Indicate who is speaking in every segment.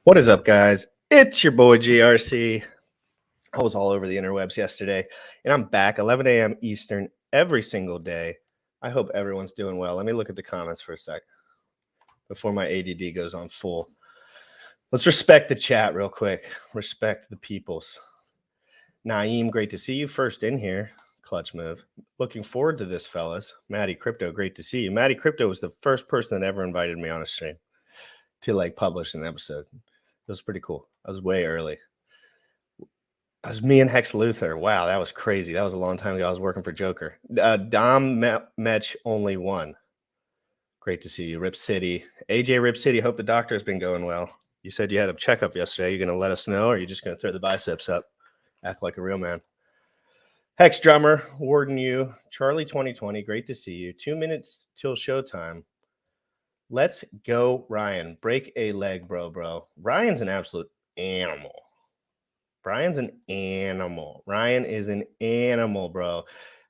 Speaker 1: What is up, guys? It's your boy GRC. I was all over the interwebs yesterday, and I'm back 11 a.m. Eastern every single day. I hope everyone's doing well. Let me look at the comments for a sec before my ADD goes on full. Let's respect the chat real quick. Respect the peoples. Naeem, great to see you first in here. Clutch move. Looking forward to this, fellas. Maddie Crypto, great to see you. Maddie Crypto was the first person that ever invited me on a stream to publish an episode. It was pretty cool. I was way early. That was me and Hex Luther. Wow, that was crazy. That was a long time ago. I was working for Joker. Dom Metch only one. Great to see you. Rip City. AJ Rip City, hope the doctor has been going well. You said you had a checkup yesterday. You're going to let us know, or are you just going to throw the biceps up? Act like a real man. Hex Drummer, Warden you. Charlie 2020, great to see you. 2 minutes till showtime. Let's go, Ryan. Break a leg, bro. Ryan's an absolute animal. Brian's an animal. Ryan is an animal, bro.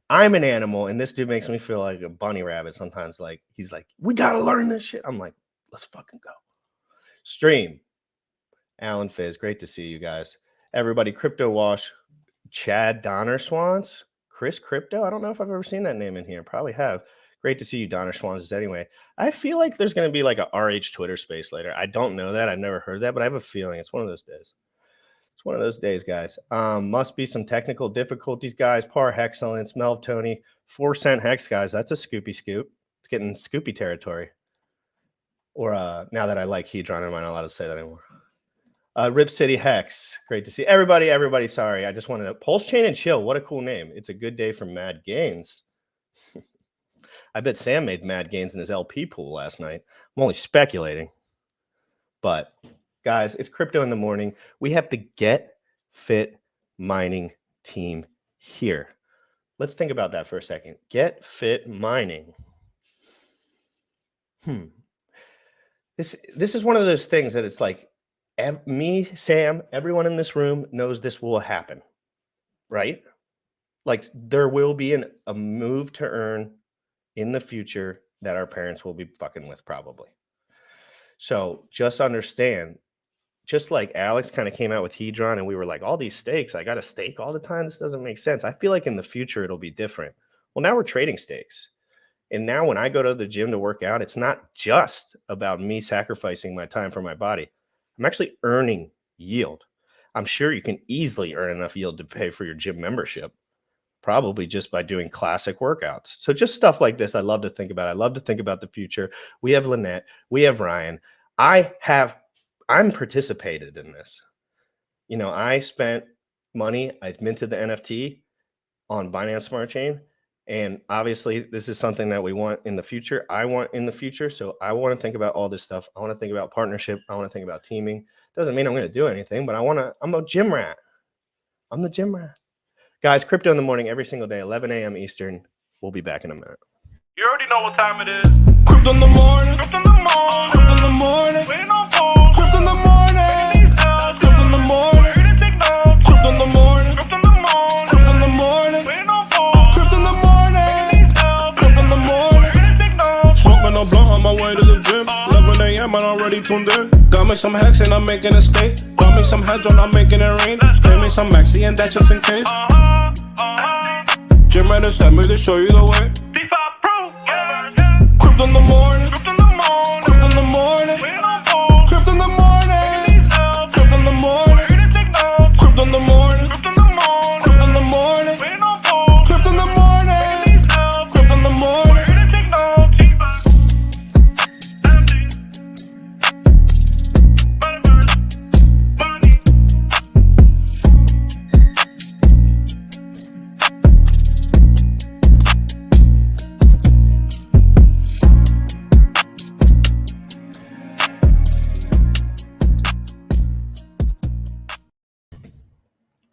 Speaker 1: I'm an animal, and this dude makes me feel like a bunny rabbit sometimes. He's like, we got to learn this shit. I'm like, let's fucking go. Stream. Alan Fizz, great to see you guys. Everybody, Crypto Wash. Chad Donner Swans. Chris Crypto. I don't know if I've ever seen that name in here. Probably have. Great to see you, Donner Swans. Anyway, I feel like there's going to be like a RH Twitter space later. I don't know that. I've never heard that, but I have a feeling it's one of those days. It's one of those days, guys. Must be some technical difficulties, guys. Par Hexcellence, Melv Tony, 4 cent Hex, guys. That's a scoopy scoop. It's getting scoopy territory. Or now that I like Hedron, I'm not allowed to say that anymore. Rip City Hex. Great to see everybody. Sorry. I just wanted to Pulsechain and Chill. What a cool name. It's a good day for Mad Gains. I bet Sam made mad gains in his LP pool last night. I'm only speculating. But, guys, it's Crypto in the Morning. We have the GetFitMining team here. Let's think about that for a second. GetFitMining. This is one of those things that it's like, me, Sam, everyone in this room knows this will happen, right? Like, there will be a move to earn in the future that our parents will be fucking with probably. So just understand, just like Alex kind of came out with Hedron and we were like, all these stakes, I got to stake all the time. This doesn't make sense. I feel like in the future, it'll be different. Well, now we're trading stakes. And now when I go to the gym to work out, it's not just about me sacrificing my time for my body. I'm actually earning yield. I'm sure you can easily earn enough yield to pay for your gym membership. Probably just by doing classic workouts. So just stuff like this, I love to think about. I love to think about the future. We have Lynette. We have Ryan. I'm participated in this. I spent money. I minted the NFT on Binance Smart Chain. And obviously, this is something that we want in the future. I want in the future. So I want to think about all this stuff. I want to think about partnership. I want to think about teaming. Doesn't mean I'm going to do anything, but I'm a gym rat. I'm the gym rat. Guys, Crypto in the Morning every single day, 11 a.m. Eastern. We'll be back in a minute.
Speaker 2: You already know what time it is. Crypto in the morning. Crypto in the morning. Crypto in the morning. Waiting on phone. Crypto in the morning. Crypto in the morning. Crypto in the morning. Crypto in the morning. Crypto in the morning. Waiting on phone. Crypto in the morning. Crypto in the morning. Smoking a blunt on my way to the gym. 11 a.m. and I'm already tuned in. Got me some Hex and I'm making a stake. Got me some Hedron, I'm making it rain. Pay me some Maxi and that just in case. Jim Reddit sent me to show you the way. Crypto in the morning. Crypto in the morning. Crypto in the morning. Crypto in the morning. Crypto in the morning. Crypto in the morning. Crypto in the morning. Crypto in the morning. Crypto in the morning. Crypto in the morning.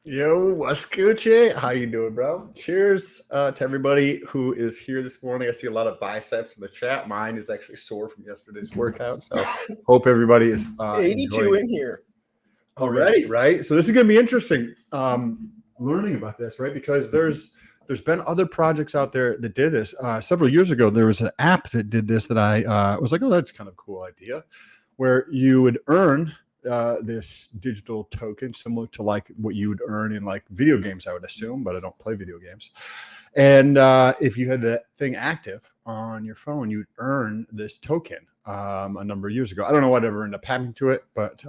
Speaker 3: Yo, what's Gucci? How you doing, bro? Cheers to everybody who is here this morning. I see a lot of biceps in the chat. Mine is actually sore from yesterday's workout, so hope everybody is
Speaker 1: 82 in here
Speaker 3: already, right? So this is going to be interesting learning about this, right? Because there's been other projects out there that did this. Several years ago, there was an app that did this that I was like, oh, that's kind of a cool idea, where you would earn this digital token similar to like what you would earn in like video games, I would assume, but I don't play video games. And if you had that thing active on your phone, you'd earn this token a number of years ago. I don't know whatever ended up happening to it, but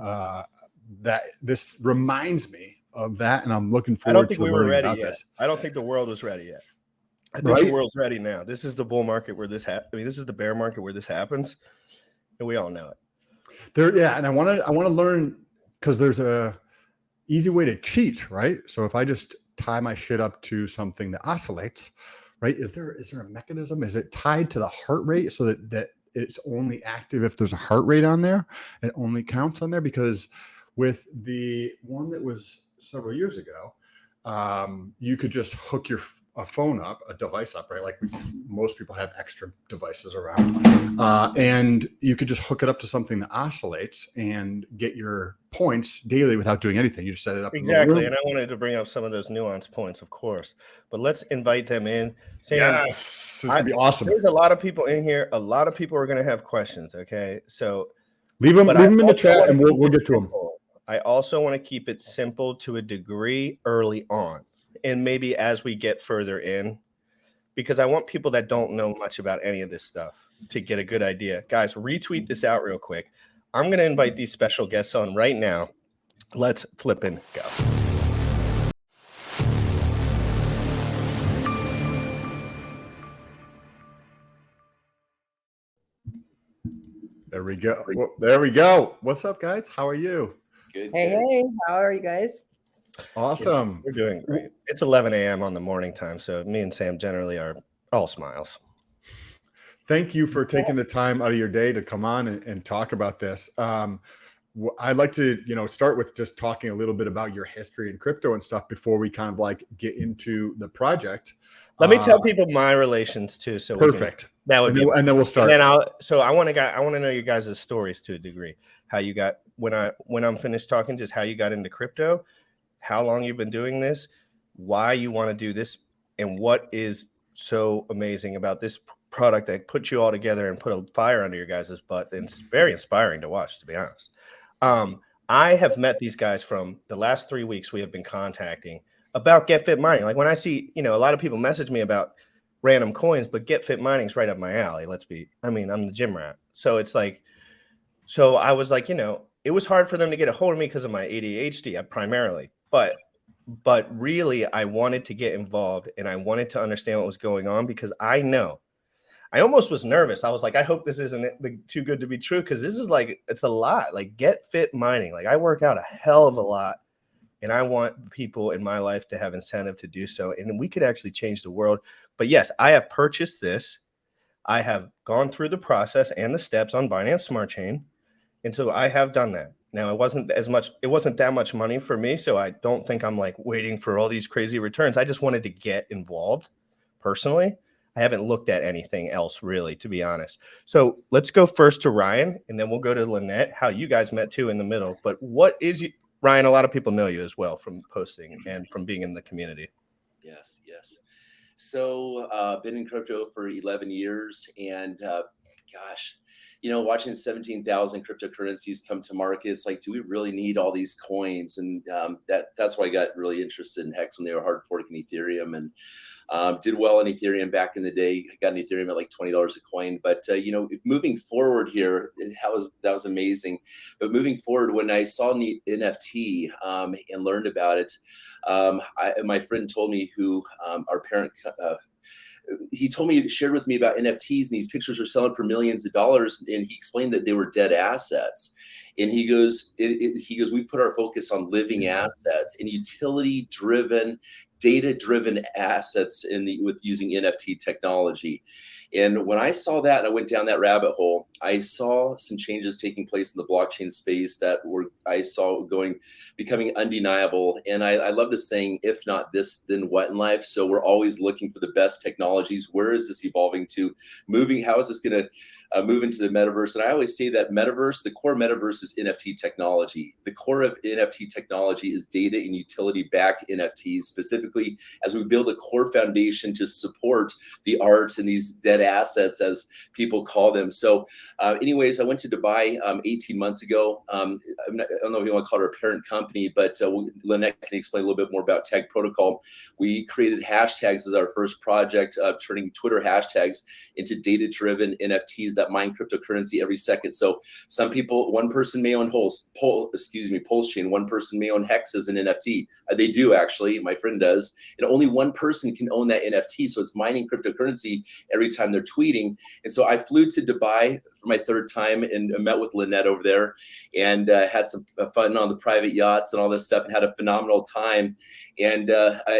Speaker 3: that this reminds me of that, and I'm looking
Speaker 1: I don't
Speaker 3: forward
Speaker 1: think
Speaker 3: to
Speaker 1: we were
Speaker 3: learning
Speaker 1: ready
Speaker 3: about
Speaker 1: yet.
Speaker 3: this.
Speaker 1: I don't think the world was ready yet. I think
Speaker 3: Right?
Speaker 1: the world's ready now. This is the bull market where this happens. I mean, this is the bear market where this happens, and we all know it.
Speaker 3: And I want to learn, because there's a easy way to cheat, right? So if I just tie my shit up to something that oscillates, right? Is there a mechanism? Is it tied to the heart rate so that it's only active if there's a heart rate on there? It only counts on there? Because with the one that was several years ago, you could just hook a phone up, a device up, right? Like most people have extra devices around, and you could just hook it up to something that oscillates and get your points daily without doing anything. You just set it up
Speaker 1: Exactly, and I wanted to bring up some of those nuanced points, of course. But let's invite them in. Sam,
Speaker 3: yes, this is gonna be awesome.
Speaker 1: There's a lot of people in here. A lot of people are going to have questions. Okay, so
Speaker 3: leave them in the chat, and we'll get to them.
Speaker 1: I also want to keep it simple to a degree early on, and maybe as we get further in, because I want people that don't know much about any of this stuff to get a good idea. Guys, retweet this out real quick. I'm going to invite these special guests on right now. Let's flip and go.
Speaker 3: There we go. There we go. What's up, guys? How are you?
Speaker 4: Good.
Speaker 5: Hey, how are you guys?
Speaker 3: Awesome.
Speaker 1: We're doing great. It's 11 a.m. on the morning time, so me and Sam generally are all smiles.
Speaker 3: Thank you for taking the time out of your day to come on and talk about this. I'd like to, start with just talking a little bit about your history in crypto and stuff before we kind of like get into the project.
Speaker 1: Let me tell people my relations too. So
Speaker 3: perfect.
Speaker 1: That would be,
Speaker 3: and then we'll start.
Speaker 1: And then I want to know your guys' stories to a degree. How you got when I'm finished talking, just how you got into crypto, how long you've been doing this, why you want to do this, and what is so amazing about this product that put you all together and put a fire under your guys' butt. And it's very inspiring to watch, to be honest. I have met these guys from the last 3 weeks. We have been contacting about GetFitMining. Like when I see, a lot of people message me about random coins, but GetFitMining is right up my alley. I'm the gym rat. So it's like, so I was like, it was hard for them to get a hold of me because of my ADHD primarily, but really I wanted to get involved and I wanted to understand what was going on because I almost was nervous. I was like, I hope this isn't too good to be true. Cause this is like, it's a lot. Like GetFitMining. Like I work out a hell of a lot and I want people in my life to have incentive to do so. And we could actually change the world. But yes, I have purchased this. I have gone through the process and the steps on Binance Smart Chain. And so I have done that. Now it wasn't that much money for me. So I don't think I'm like waiting for all these crazy returns. I just wanted to get involved personally. I haven't looked at anything else really, to be honest. So let's go first to Ryan and then we'll go to Lynette, how you guys met too in the middle. But Ryan, a lot of people know you as well from posting and from being in the community.
Speaker 4: Yes. So been in crypto for 11 years and watching 17,000 cryptocurrencies come to market, it's like, do we really need all these coins? And that's why I got really interested in Hex when they were hard forking Ethereum and did well in Ethereum back in the day. I got an Ethereum at like $20 a coin. But, moving forward here, that was amazing. But moving forward, when I saw NFT and learned about it, my friend told me our parent shared with me about NFTs, and these pictures are selling for millions of dollars. And he explained that they were dead assets. And he goes, we put our focus on living assets and utility-driven, data-driven assets with using NFT technology. And when I saw that and I went down that rabbit hole, I saw some changes taking place in the blockchain space that I saw becoming undeniable. And I love the saying, if not this, then what in life? So we're always looking for the best technologies. Where is this evolving to? How is this going to move into the metaverse? And I always say that the core metaverse is NFT technology. The core of NFT technology is data and utility-backed NFTs, specifically specifically as we build a core foundation to support the arts and these dead assets, as people call them. So anyways, I went to Dubai 18 months ago. I don't know if you want to call it a parent company, but Lynette can explain a little bit more about Tag Protocol. We created hashtags as our first project, turning Twitter hashtags into data-driven NFTs that mine cryptocurrency every second. So some people, one person may own Pulsechain, one person may own Hex as an NFT. They do actually, my friend does, and only one person can own that NFT. So it's mining cryptocurrency every time they're tweeting. And so I flew to Dubai for my third time and met with Lynette over there, and had some fun on the private yachts and all this stuff, and had a phenomenal time. And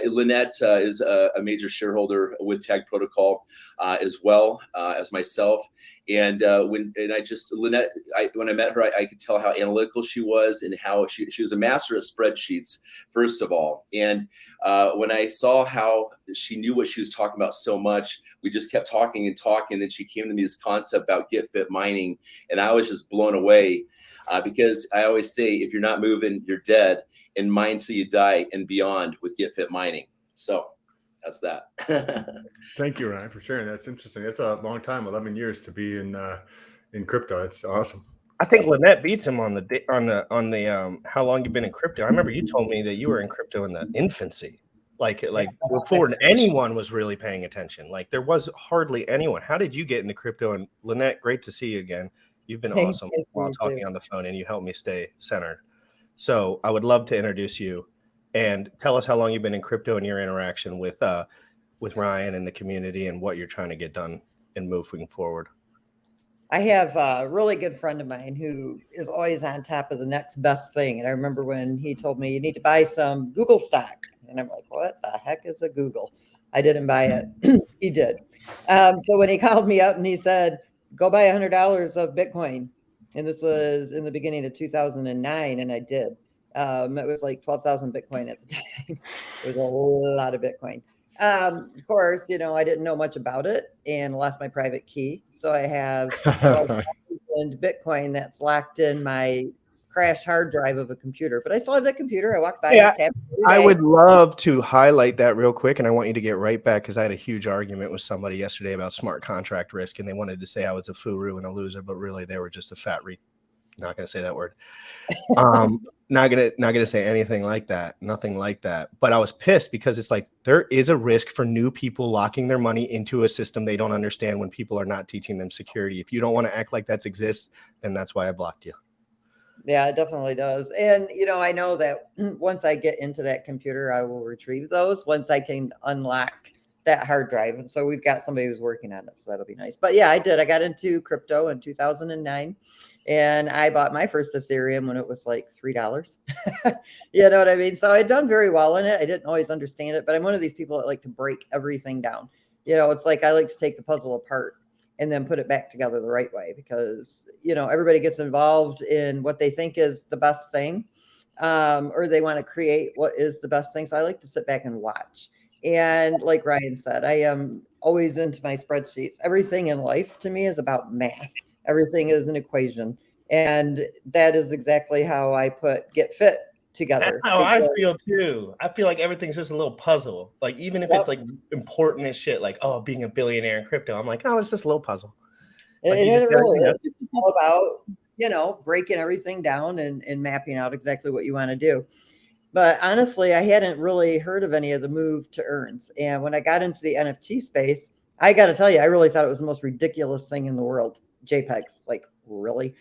Speaker 4: Lynette is a major shareholder with Tag Protocol as well as myself. And when I met her, I could tell how analytical she was, and how she was a master at spreadsheets, first of all. And when I saw how she knew what she was talking about so much, we just kept talking and talking. And then she came to me this concept about GetFitMining, and I was just blown away. Because I always say, if you're not moving, you're dead, and mine till you die and beyond with GetFitMining. So that's that.
Speaker 3: Thank you, Ryan, for sharing. That's interesting. That's a long time, 11 years to be in crypto. That's awesome.
Speaker 1: I think Lynette beats him on the how long you've been in crypto. I remember you told me that you were in crypto in the infancy, like before anyone was really paying attention. Like there was hardly anyone. How did you get into crypto? And Lynette, great to see you again. You've been awesome while talking on the phone, and you helped me stay centered. So I would love to introduce you and tell us how long you've been in crypto and your interaction with Ryan and the community, and what you're trying to get done and moving forward.
Speaker 5: I have a really good friend of mine who is always on top of the next best thing. And I remember when he told me, you need to buy some Google stock. And I'm like, what the heck is a Google? I didn't buy it. He did. So when he called me up and he said, go buy $100 of Bitcoin. And this was in the beginning of 2009. And I did. It was like 12,000 Bitcoin at the time. It was a lot of Bitcoin. Of course, I didn't know much about it and lost my private key. So I have Bitcoin that's locked in my crashed hard drive of a computer. But I still have that computer. I walk by and tap it every day.
Speaker 1: I would love to highlight that real quick, and I want you to get right back, because I had a huge argument with somebody yesterday about smart contract risk, and they wanted to say I was a furu and a loser, but really they were just a fat not going to say that word. Not gonna say anything like that. Nothing like that. But I was pissed because it's like there is a risk for new people locking their money into a system they don't understand when people are not teaching them security. If you don't want to act like that exists, then that's why I blocked you.
Speaker 5: Yeah, it definitely does. And, I know that once I get into that computer, I will retrieve those once I can unlock that hard drive. And so we've got somebody who's working on it. So that'll be nice. But yeah, I did. I got into crypto in 2009. And I bought my first Ethereum when it was like $3. You know what I mean? So I'd done very well in it. I didn't always understand it, but I'm one of these people that like to break everything down. It's like I like to take the puzzle apart and then put it back together the right way, because, everybody gets involved in what they think is the best thing, or they want to create what is the best thing. So I like to sit back and watch. And like Ryan said, I am always into my spreadsheets. Everything in life to me is about math. Everything is an equation. And that is exactly how I put Get Fit together.
Speaker 1: That's how I feel too. I feel like everything's just a little puzzle. Like even if it's like important as shit, like, being a billionaire in crypto, I'm like, it's just a little puzzle. Like,
Speaker 5: and it really is. It's all about, breaking everything down and mapping out exactly what you want to do. But honestly, I hadn't really heard of any of the move to earns. And when I got into the NFT space, I got to tell you, I really thought it was the most ridiculous thing in the world. JPEGs, like, really?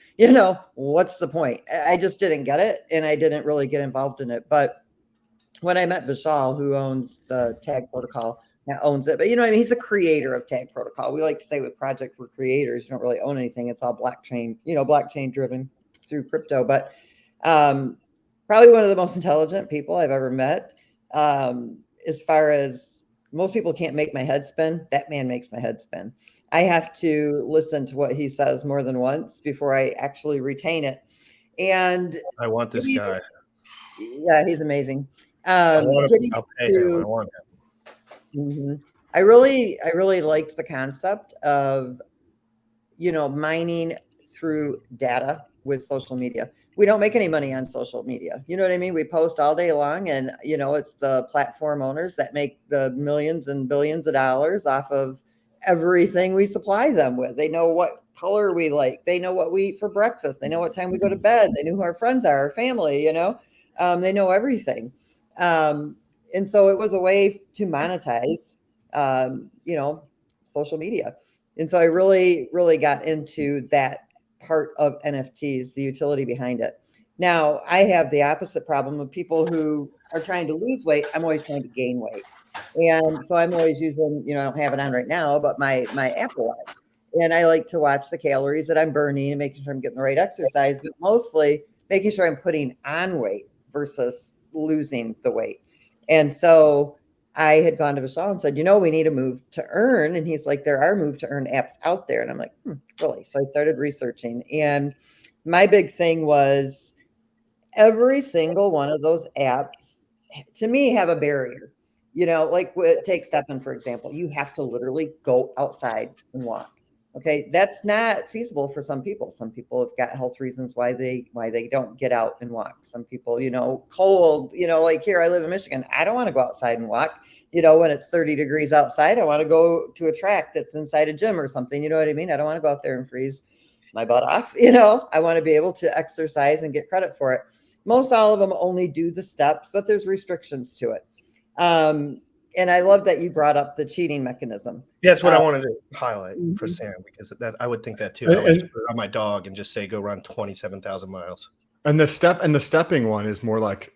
Speaker 5: What's the point? I just didn't get it, and I didn't really get involved in it. But when I met Vishal, who owns the Tag Protocol, owns it, but he's the creator of Tag Protocol. We like to say with project, we're creators. You don't really own anything. It's all blockchain, blockchain driven through crypto. But probably one of the most intelligent people I've ever met. As far as most people can't make my head spin, that man makes my head spin. I have to listen to what he says more than once before I actually retain it. And
Speaker 1: I want this guy.
Speaker 5: Yeah, he's amazing.
Speaker 1: I'll pay him. I want him.
Speaker 5: I really liked the concept of, mining through data with social media. we don't make any money on social media. You know what I mean? We post all day long, and it's the platform owners that make the millions and billions of dollars off of everything we supply them with. They know what color we like. They know what we eat for breakfast. They know what time we go to bed. They know who our friends are, our family, they know everything. And so it was a way to monetize, social media. And so I really, really got into that part of NFTs, the utility behind it. Now, I have the opposite problem of people who are trying to lose weight. I'm always trying to gain weight. And so I'm always using, I don't have it on right now, but my Apple Watch. And I like to watch the calories that I'm burning and making sure I'm getting the right exercise, but mostly making sure I'm putting on weight versus losing the weight. And so I had gone to Vishal and said, we need a move to earn. And he's like, there are move to earn apps out there. And I'm like, really? So I started researching. And my big thing was every single one of those apps, to me, have a barrier. Like take Stephen, for example. You have to literally go outside and walk. Okay, that's not feasible for some people. Some people have got health reasons why they don't get out and walk. Some people, cold, like here, I live in Michigan. I don't want to go outside and walk. When it's 30 degrees outside, I want to go to a track that's inside a gym or something. You know what I mean? I don't want to go out there and freeze my butt off. I want to be able to exercise and get credit for it. Most all of them only do the steps, but there's restrictions to it. And I love that you brought up the cheating mechanism.
Speaker 1: Yeah, that's what I wanted to highlight for Sam, because I would think that too. I would just put it on my dog and just say, go run 27,000 miles.
Speaker 3: And the stepping one is more like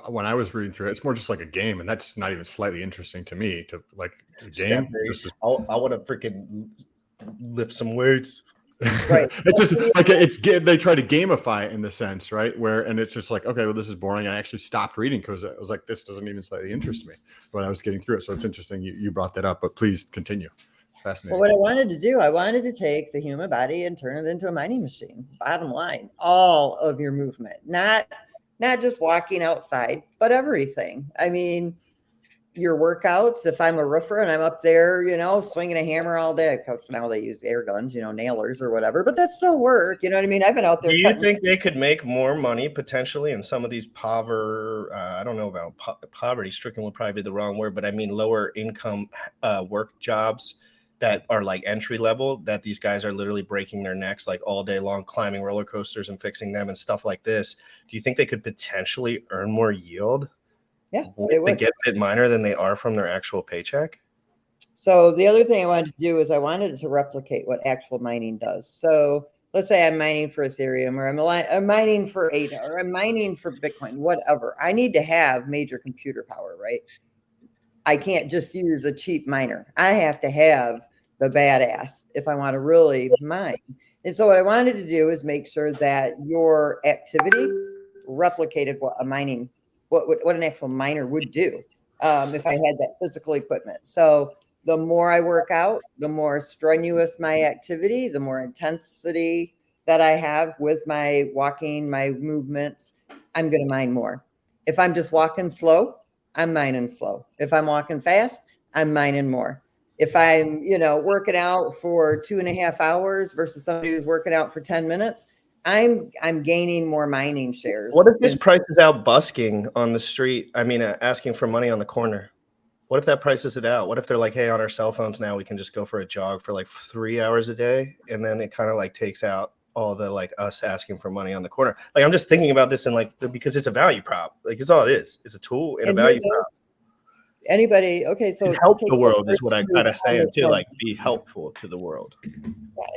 Speaker 3: when I was reading through it, it's more just like a game, and that's not even slightly interesting to me. To like a game,
Speaker 1: I want to freaking lift some weights.
Speaker 5: Right.
Speaker 3: It's just like they try to gamify it in the sense, right? And it's just like, okay, well, this is boring. I actually stopped reading because I was like, this doesn't even slightly interest me when I was getting through it. So it's interesting you brought that up, but please continue. It's fascinating.
Speaker 5: Well, what I wanted to do, I wanted to take the human body and turn it into a mining machine. Bottom line, all of your movement, not just walking outside, but everything. I mean, your workouts, if I'm a roofer and I'm up there, swinging a hammer all day, because now they use air guns, nailers or whatever, but that's still work. You know what I mean? I've been out there.
Speaker 1: Do you think they could make more money potentially in some of these I don't know about poverty stricken would probably be the wrong word, but I mean lower income work jobs that are like entry level, that these guys are literally breaking their necks like all day long, climbing roller coasters and fixing them and stuff like this. Do you think they could potentially earn more yield?
Speaker 5: Yeah,
Speaker 1: with the GetFitMiner than they are from their actual paycheck?
Speaker 5: So the other thing I wanted to do is I wanted to replicate what actual mining does. So let's say I'm mining for Ethereum, or I'm mining for ADA, or I'm mining for Bitcoin, whatever. I need to have major computer power, right? I can't just use a cheap miner. I have to have the badass if I want to really mine. And so what I wanted to do is make sure that your activity replicated what an actual miner would do if I had that physical equipment. So the more I work out, the more strenuous my activity, the more intensity that I have with my walking, my movements, I'm going to mine more. If I'm just walking slow, I'm mining slow. If I'm walking fast, I'm mining more. If I'm, working out for 2.5 hours versus somebody who's working out for 10 minutes, I'm gaining more mining shares.
Speaker 1: What if this price is out busking on the street? I mean, asking for money on the corner. What if that prices it out? What if they're like, hey, on our cell phones now we can just go for a jog for like 3 hours a day, and then it kind of like takes out all the like us asking for money on the corner? Like I'm just thinking about this and like because it's a value prop. Like it's all it is. It's a tool and a value prop.
Speaker 5: Anybody, okay, so
Speaker 1: help the world is what I kind of say too, like be helpful to the world.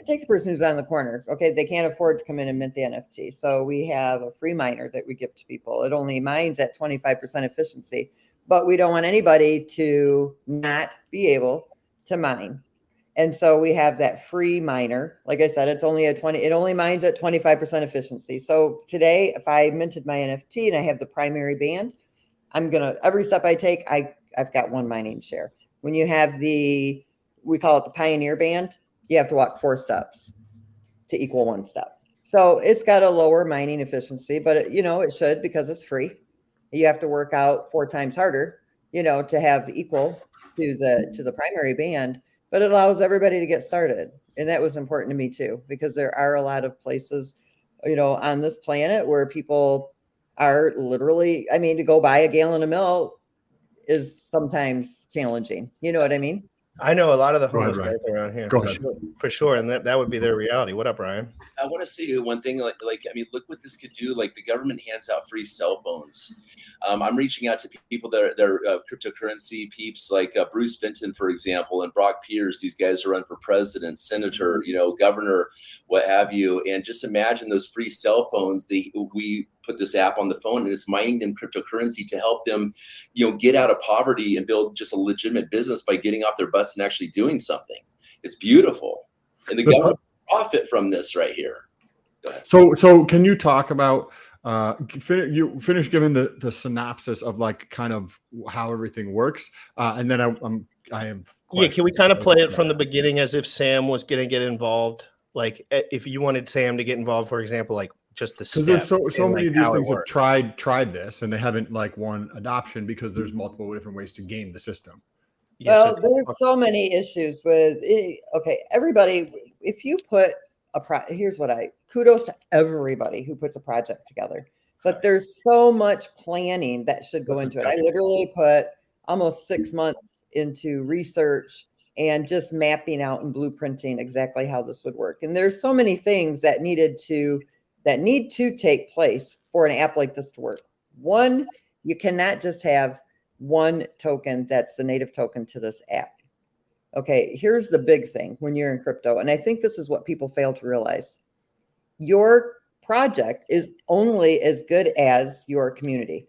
Speaker 5: Take the person who's on the corner. Okay, they can't afford to come in and mint the NFT. So we have a free miner that we give to people. It only mines at 25% efficiency, but we don't want anybody to not be able to mine. And so we have that free miner. Like I said, it only mines at 25% efficiency. So today, if I minted my NFT and I have the primary band, every step I take, I've got one mining share. When you have we call it the pioneer band, you have to walk 4 steps to equal 1 step. So it's got a lower mining efficiency, but it should, because it's free. You have to work out 4 times harder, to have equal to the primary band, but it allows everybody to get started. And that was important to me too, because there are a lot of places, on this planet where people are literally, I mean, to go buy a gallon of milk is sometimes challenging. You know what I mean?
Speaker 1: I know a lot of the
Speaker 3: Go ahead,
Speaker 1: homeless
Speaker 3: Ryan.
Speaker 1: guys around here.
Speaker 3: Go ahead.
Speaker 1: For sure. And that would be their reality. What up, Ryan?
Speaker 4: I want to say one thing, like I mean, look what this could do. Like the government hands out free cell phones. I'm reaching out to people that are cryptocurrency peeps, like Bruce Fenton, for example, and Brock Pierce. These guys are run for president, senator, governor, what have you. And just imagine those free cell phones. We put this app on the phone, and it's mining them cryptocurrency to help them, get out of poverty and build just a legitimate business by getting off their butts and actually doing something. It's beautiful, and the government profit from this right here. Go ahead.
Speaker 3: So can you talk about finish giving the synopsis of like kind of how everything works, and then I have
Speaker 1: questions. Can we kind of play it from the beginning as if Sam was going to get involved? Like if you wanted Sam to get involved, for example, like just the
Speaker 3: because there's so many of these things
Speaker 1: have
Speaker 3: tried this and they haven't like won adoption because there's multiple different ways to game the system.
Speaker 5: Well, there's so many issues with it. Okay, everybody, if you put here's what kudos to everybody who puts a project together, but there's so much planning that should go into it. I literally put almost 6 months into research and just mapping out and blueprinting exactly how this would work. And there's so many things that need to take place for an app like this to work. One, you cannot just have one token that's the native token to this app. Okay, here's the big thing when you're in crypto, and I think this is what people fail to realize. Your project is only as good as your community.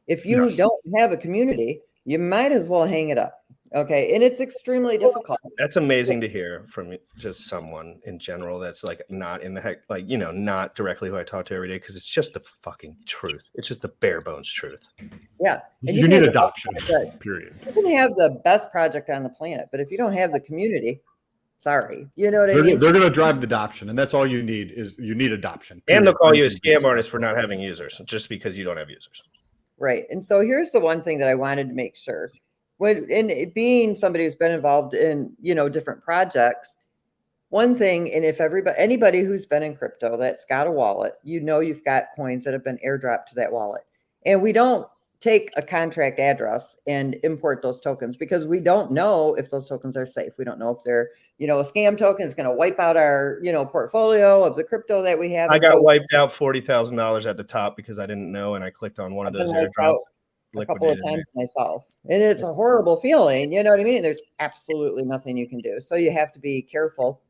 Speaker 5: If you don't have a community, you might as well hang it up. Okay, and it's extremely difficult.
Speaker 1: That's amazing to hear from just someone in general that's like not in the heck, like, not directly who I talk to every day, because it's just the fucking truth. It's just the bare bones truth.
Speaker 5: Yeah.
Speaker 3: And you need adoption, period.
Speaker 5: You can have the best project on the planet, but if you don't have the community, sorry. You know what I mean?
Speaker 3: They're going to drive the adoption, and that's all you need is adoption.
Speaker 1: Period. And they'll call you a scam artist for not having users just because you don't have users.
Speaker 5: Right. And so here's the one thing that I wanted to make sure. And being somebody who's been involved in, different projects, one thing, and if anybody who's been in crypto that's got a wallet, you've got coins that have been airdropped to that wallet. And we don't take a contract address and import those tokens because we don't know if those tokens are safe. We don't know if they're, a scam token is going to wipe out our, portfolio of the crypto that we have.
Speaker 1: I got wiped out $40,000 at the top because I didn't know, and I clicked on one of those airdrops.
Speaker 5: A couple of times myself, and it's a horrible feeling, you know what I mean? And there's absolutely nothing you can do. So you have to be careful.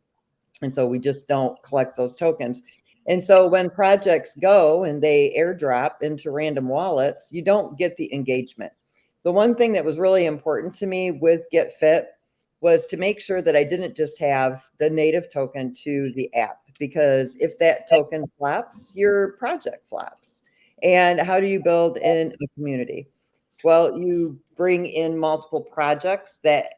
Speaker 5: And so we just don't collect those tokens. And so when projects go and they airdrop into random wallets, you don't get the engagement. The one thing that was really important to me with GetFit was to make sure that I didn't just have the native token to the app, because if that token flops, your project flops. And how do you build in a community? Well, you bring in multiple projects that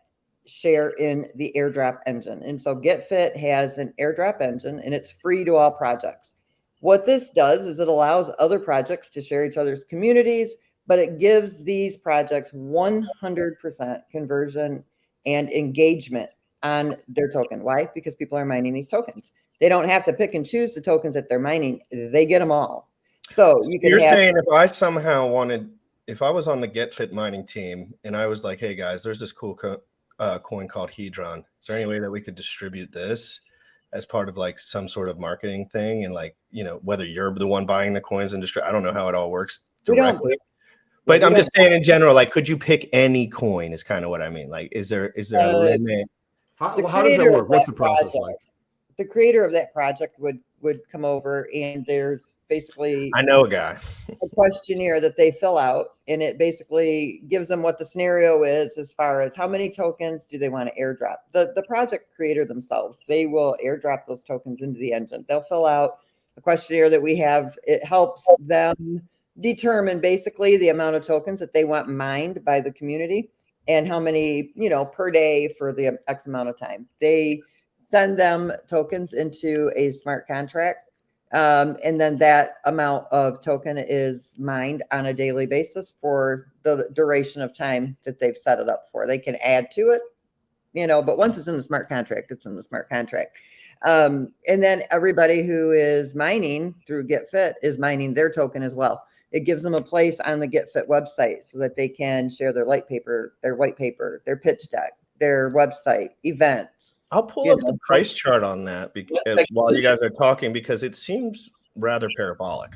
Speaker 5: share in the airdrop engine. And so GetFit has an airdrop engine, and it's free to all projects. What this does is it allows other projects to share each other's communities, but it gives these projects 100% conversion and engagement on their token. Why? Because people are mining these tokens. They don't have to pick and choose the tokens that they're mining. They get them all. So you're
Speaker 1: saying if I somehow if I was on the GetFitMining team and I was like, hey guys, there's this cool coin called Hedron. Is there any way that we could distribute this as part of like some sort of marketing thing? And like, whether you're the one buying the coins and I don't know how it all works directly. But I'm just saying in general, like, could you pick any coin is kind of what I mean. Like, is there a limit?
Speaker 3: How does that work? What's the process like?
Speaker 5: The creator of that project would come over, and there's basically
Speaker 1: I know a guy
Speaker 5: a questionnaire that they fill out, and it basically gives them what the scenario is as far as how many tokens do they want to airdrop. The project creator themselves, they will airdrop those tokens into the engine. They'll fill out a questionnaire that we have. It helps them determine basically the amount of tokens that they want mined by the community and how many, per day for the X amount of time. They send them tokens into a smart contract. And then that amount of token is mined on a daily basis for the duration of time that they've set it up for. They can add to it, but once it's in the smart contract, it's in the smart contract. And then everybody who is mining through GetFit is mining their token as well. It gives them a place on the GetFit website so that they can share their white paper, their pitch deck, their website, events.
Speaker 1: I'll pull up the price chart on that while you guys are talking, because it seems rather parabolic.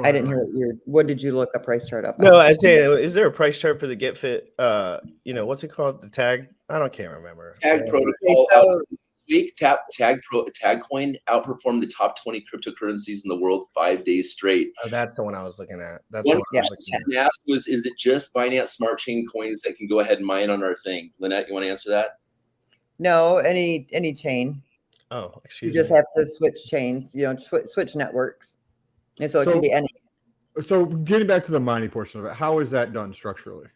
Speaker 5: I didn't hear what did you look a price chart up?
Speaker 1: No, I'm saying, is there a price chart for the GetFit? What's it called? The tag? Can't remember.
Speaker 4: Tag protocol. This week, Tagcoin outperformed the top 20 cryptocurrencies in the world 5 days straight.
Speaker 1: Oh, that's the one I was looking at. That's
Speaker 4: one
Speaker 1: the one I was looking at.
Speaker 4: Asked was, is it just Binance Smart Chain coins that can go ahead and mine on our thing? Lynette, you want to answer that?
Speaker 5: No, any chain.
Speaker 1: Oh, excuse me.
Speaker 5: You just have to switch chains, switch networks. And so it can be any.
Speaker 3: So getting back to the mining portion of it, how is that done structurally?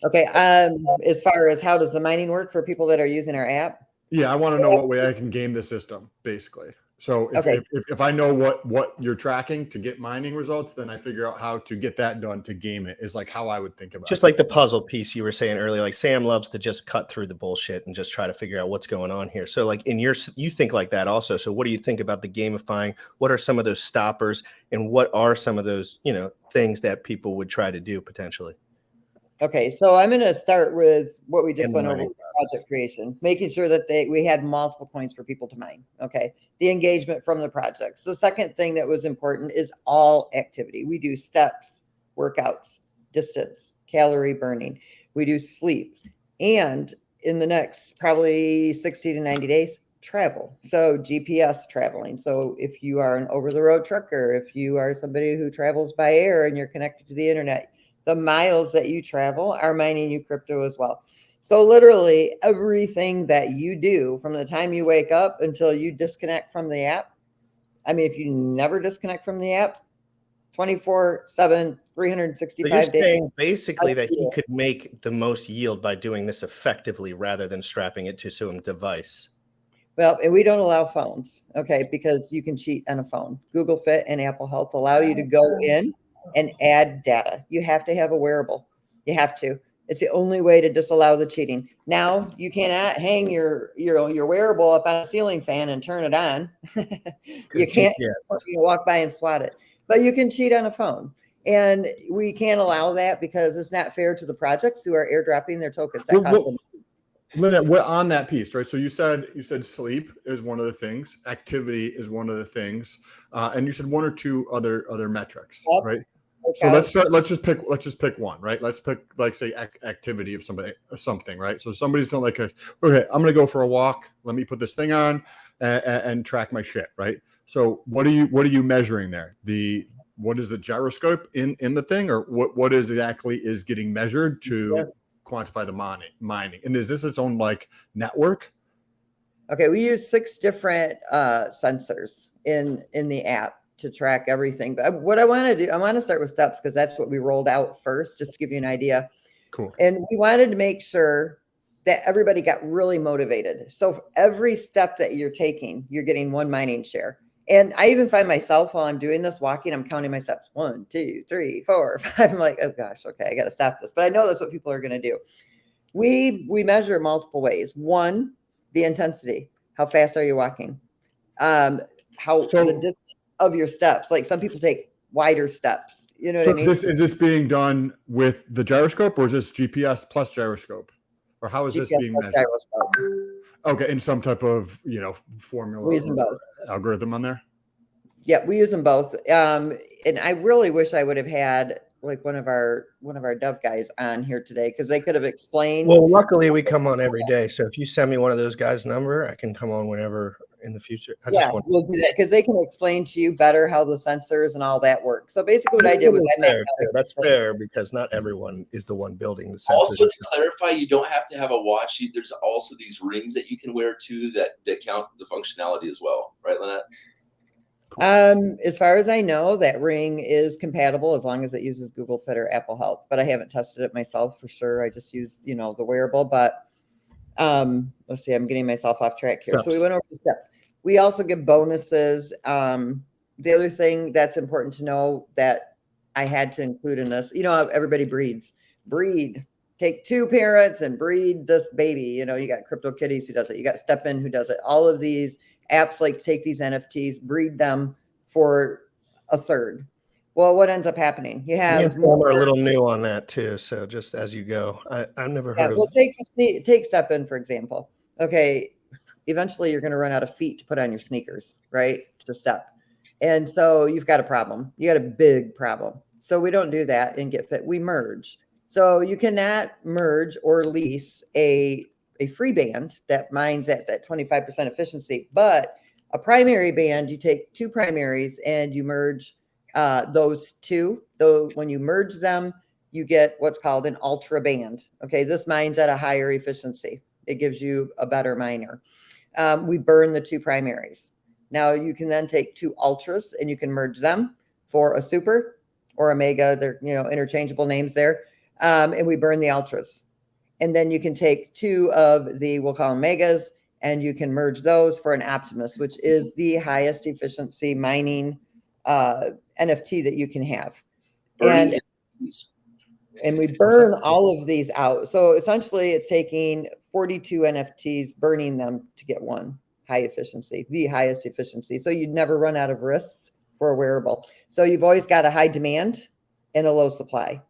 Speaker 5: Okay. As far as how does the mining work for people that are using our app?
Speaker 3: Yeah, I want to know what way I can game the system, basically. So if I know what you're tracking to get mining results, then I figure out how to get that done to game it, is like how I would think about it.
Speaker 1: Just like the puzzle piece you were saying earlier, like Sam loves to just cut through the bullshit and just try to figure out what's going on here. So like you think like that also. So what do you think about the gamifying? What are some of those stoppers, and what are some of those, things that people would try to do potentially?
Speaker 5: Okay, so I'm going to start with what we just went over with project creation, making sure that we had multiple coins for people to mine. Okay, the engagement from the projects. The second thing that was important is all activity. We do steps, workouts, distance, calorie burning. We do sleep, and in the next probably 60 to 90 days, travel. So GPS traveling. So if you are an over-the-road trucker, if you are somebody who travels by air and you're connected to the internet, the miles that you travel are mining you crypto as well. So literally everything that you do from the time you wake up until you disconnect from the app. I mean, if you never disconnect from the app, 24/7, 365
Speaker 1: you're
Speaker 5: days.
Speaker 1: saying basically that he could make the most yield by doing this effectively rather than strapping it to some device.
Speaker 5: Well, and we don't allow phones, okay, because you can cheat on a phone. Google Fit and Apple Health allow you to go in and add data. You have to have a wearable. You have to. It's the only way to disallow the cheating. Now you cannot hang your wearable up on a ceiling fan and turn it on. You can't walk by and swat it, but you can cheat on a phone. And we can't allow that because it's not fair to the projects who are airdropping their tokens. That costs them.
Speaker 3: Lynette, we're on that piece, right? So you said sleep is one of the things, activity is one of the things, and you said one or two other metrics, right? So let's just pick one, right? Let's pick, like, say, activity of something, right? So somebody's not like, okay, I'm gonna go for a walk. Let me put this thing on and track my shit, right? So what are you measuring there? What is the gyroscope in the thing, or what exactly is getting measured to quantify the mining? And is this its own like network?
Speaker 5: Okay, we use 6 different sensors in the app to track everything. But what I want to do, I want to start with steps because that's what we rolled out first, just to give you an idea.
Speaker 3: Cool.
Speaker 5: And we wanted to make sure that everybody got really motivated. So for every step that you're taking, you're getting 1 mining share. And I even find myself while I'm doing this, walking, I'm counting my steps. 1, 2, 3, 4, 5. I'm like, oh gosh, okay, I got to stop this. But I know that's what people are going to do. We measure multiple ways. 1, the intensity. How fast are you walking? The distance of your steps. Like some people take wider steps. You know what I mean?
Speaker 3: Is this being done with the gyroscope, or is this GPS plus gyroscope? Or how is GPS this being measured? Gyroscope. Okay, in some type of formula or algorithm on there?
Speaker 5: Yeah, we use them both. And I really wish I would have had like one of our dev guys on here today because they could have explained.
Speaker 1: Well, luckily we come on every day. So if you send me one of those guys' number, I can come on whenever in the future.
Speaker 5: We'll do that because they can explain to you better how the sensors and all that work. So basically what I did was
Speaker 1: that's fair because not everyone is the one building the sensors.
Speaker 4: Also to clarify, you don't have to have a watch. There's also these rings that you can wear too that count the functionality as well. Right, Lynette?
Speaker 5: As far as I know, that ring is compatible as long as it uses Google Fit or Apple Health, but I haven't tested it myself for sure. I just use, the wearable, but let's see, I'm getting myself off track here. So we went over the steps. We also give bonuses. The other thing that's important to know that I had to include in this, everybody breed. take 2 parents and breed this baby. You know, you got CryptoKitties who does it. You got StepIn who does it. All of these apps like take these NFTs, breed them for a third. Well, what ends up happening? You
Speaker 1: Me
Speaker 5: have
Speaker 1: and Sam are a little new on that too. So just as you go, I've never heard of.
Speaker 5: Well, take StepIn for example. Okay, eventually you're going to run out of feet to put on your sneakers, right? To step, and so you've got a problem. You got a big problem. So we don't do that in GetFit. We merge. So you cannot merge or lease a free band that mines at that 25% efficiency, but a primary band, you take 2 primaries and you merge those 2. Though when you merge them, you get what's called an ultra band. Okay, this mines at a higher efficiency. It gives you a better miner. We burn the 2 primaries. Now you can then take 2 ultras and you can merge them for a super or a mega. They're, you know, interchangeable names there. And we burn the ultras. And then you can take 2 of the, we'll call them megas, and you can merge those for an Optimus, which is the highest efficiency mining NFT that you can have. And we burn all of these out. So essentially it's taking 42 NFTs, burning them to get one high efficiency, the highest efficiency. So you'd never run out of wrists for a wearable. So you've always got a high demand and a low supply.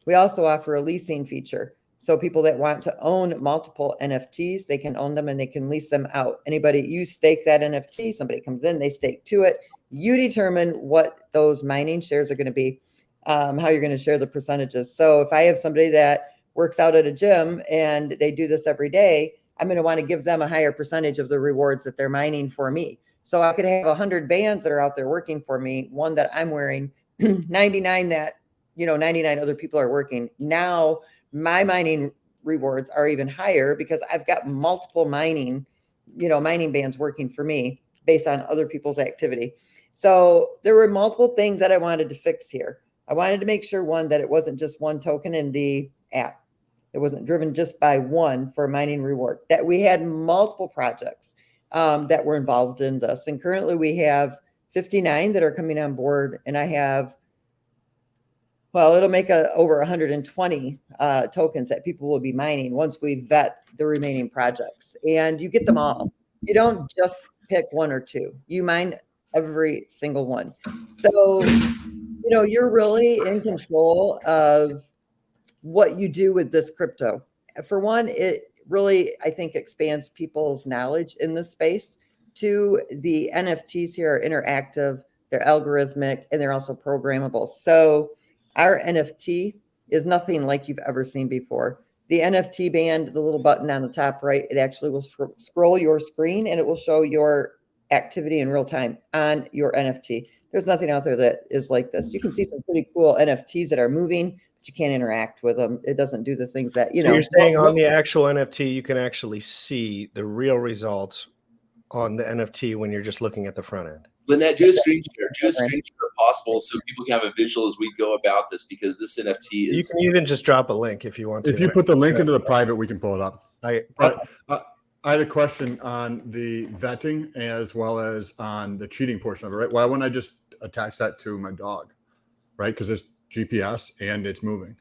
Speaker 5: We also offer a leasing feature. So people that want to own multiple NFTs, they can own them and they can lease them out. Anybody, you stake that NFT, somebody comes in, they stake to it. You determine what those mining shares are going to be, how you're going to share the percentages. So if I have somebody that works out at a gym and they do this every day, I'm going to want to give them a higher percentage of the rewards that they're mining for me. So I could have 100 bands that are out there working for me, one that I'm wearing, 99 that, 99 other people are working. Now my mining rewards are even higher because I've got multiple mining bands working for me based on other people's activity. So there were multiple things that I wanted to fix here. I wanted to make sure, one, that it wasn't just one token in the app. It wasn't driven just by one for mining reward, that we had multiple projects that were involved in this. And currently we have 59 that are coming on board, and I have, it'll make over 120 tokens that people will be mining once we vet the remaining projects. And you get them all. You don't just pick 1 or 2. You mine every single one. So, you're really in control of what you do with this crypto. For one, it really, I think, expands people's knowledge in this space. 2, the NFTs here are interactive, they're algorithmic, and they're also programmable. So our NFT is nothing like you've ever seen before. The NFT band, the little button on the top right, it actually will scroll your screen and it will show your activity in real time on your NFT. There's nothing out there that is like this. You can see some pretty cool NFTs that are moving, but you can't interact with them. It doesn't do the things that,
Speaker 1: So you're saying on the actual NFT, you can actually see the real results on the NFT when you're just looking at the front end.
Speaker 4: Lynette, do a screen share. Do a screen share if possible so people can have a visual as we go about this, because this NFT is...
Speaker 1: You can even just drop a link if you want to.
Speaker 3: If you put the link into the private, we can pull it up.
Speaker 1: I
Speaker 3: had a question on the vetting as well as on the cheating portion of it, right? Why wouldn't I just attach that to my dog, right? Because it's GPS and it's moving.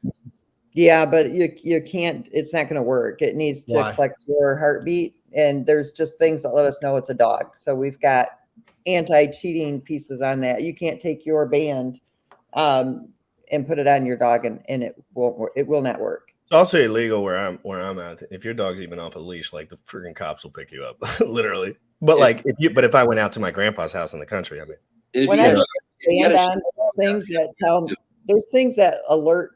Speaker 5: Yeah, but you can't, it's not going to work. It needs to collect your heartbeat, and there's just things that let us know it's a dog. So we've got anti-cheating pieces on that. You can't take your band and put it on your dog and it won't work. It will not work. It's
Speaker 1: also illegal where I'm at. If your dog's even off a leash, like the freaking cops will pick you up, literally. But if I went out to my grandpa's house in the country, I mean,
Speaker 5: when I stand on things that tell, there's things that alert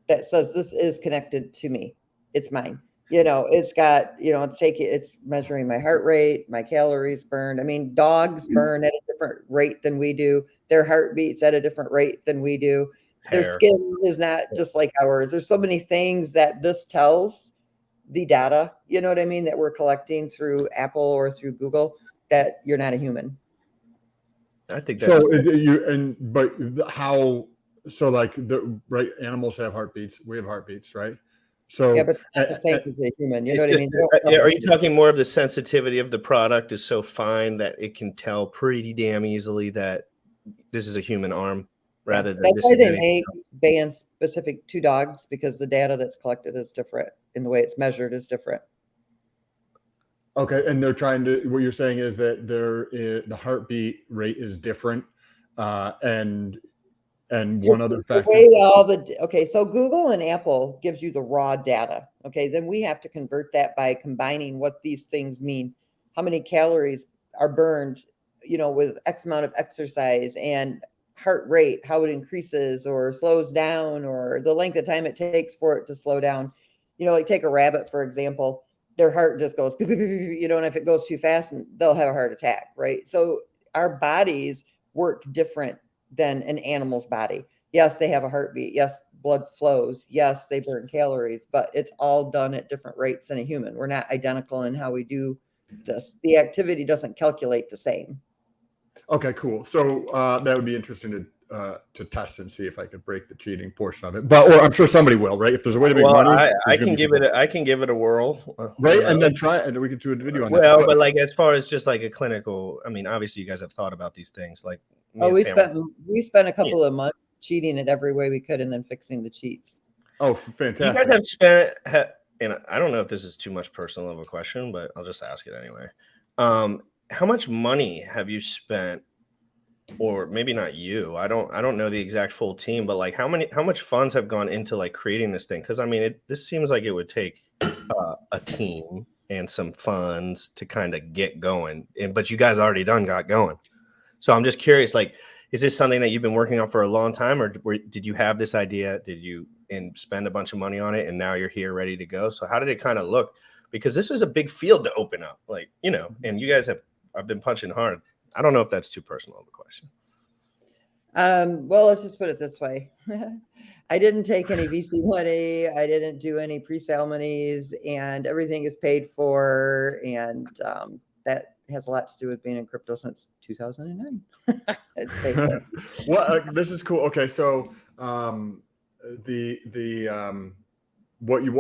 Speaker 5: that says this is connected to me. It's mine. It's got, it's measuring my heart rate, my calories burned. I mean, dogs burn at a different rate than we do. Their heartbeats at a different rate than we do. Their skin is not just like ours. There's so many things that this tells the data, you know what I mean, that we're collecting through Apple or through Google, that you're not a human.
Speaker 1: I think that's
Speaker 3: animals have heartbeats. We have heartbeats, right? So
Speaker 5: yeah, but not the same as a human. You know what I mean?
Speaker 1: Are you talking more of the sensitivity of the product is so fine that it can tell pretty damn easily that this is a human arm rather than
Speaker 5: That's
Speaker 1: this
Speaker 5: why
Speaker 1: is
Speaker 5: they
Speaker 1: any-
Speaker 5: make bands specific to dogs, because the data that's collected is different and the way it's measured is different.
Speaker 3: Okay, and they're trying to. What you're saying is that the heartbeat rate is different, and one other
Speaker 5: The
Speaker 3: factor.
Speaker 5: way okay, so Google and Apple gives you the raw data. Okay, then we have to convert that by combining what these things mean, how many calories are burned, with X amount of exercise, and heart rate, how it increases or slows down, or the length of time it takes for it to slow down. Like take a rabbit, for example, their heart just goes, beep, beep, beep, beep, and if it goes too fast, they'll have a heart attack, right? So our bodies work different than an animal's body. Yes, they have a heartbeat. Yes, blood flows. Yes, they burn calories, but it's all done at different rates than a human. We're not identical in how we do this. The activity doesn't calculate the same.
Speaker 3: Okay, cool. So that would be interesting to test and see if I could break the cheating portion of it. Or I'm sure somebody will, right? If there's a way to make money,
Speaker 1: I can give it a whirl,
Speaker 3: right, and then try it, and we can do a video on that.
Speaker 1: Well, but like as far as just like a clinical, I mean, obviously you guys have thought about these things. Like
Speaker 5: we spent a couple of months cheating it every way we could, and then fixing the cheats.
Speaker 3: Oh, fantastic!
Speaker 1: You guys have spent, and I don't know if this is too much personal of a question, but I'll just ask it anyway. How much money have you spent, or maybe not you? I don't know the exact full team, but like how much funds have gone into like creating this thing? Because I mean, this seems like it would take a team and some funds to kind of get going, but you guys already got going. So I'm just curious, like, is this something that you've been working on for a long time, or did you have this idea? Did you spend a bunch of money on it, and now you're here ready to go? So how did it kind of look? Because this is a big field to open up, like, and you guys I've been punching hard. I don't know if that's too personal of a question.
Speaker 5: Well, let's just put it this way. I didn't take any VC money. I didn't do any pre-sale monies, and everything is paid for. And that has a lot to do with being in crypto since 2009. It's paid for.
Speaker 3: Well, this is cool. Okay, so what you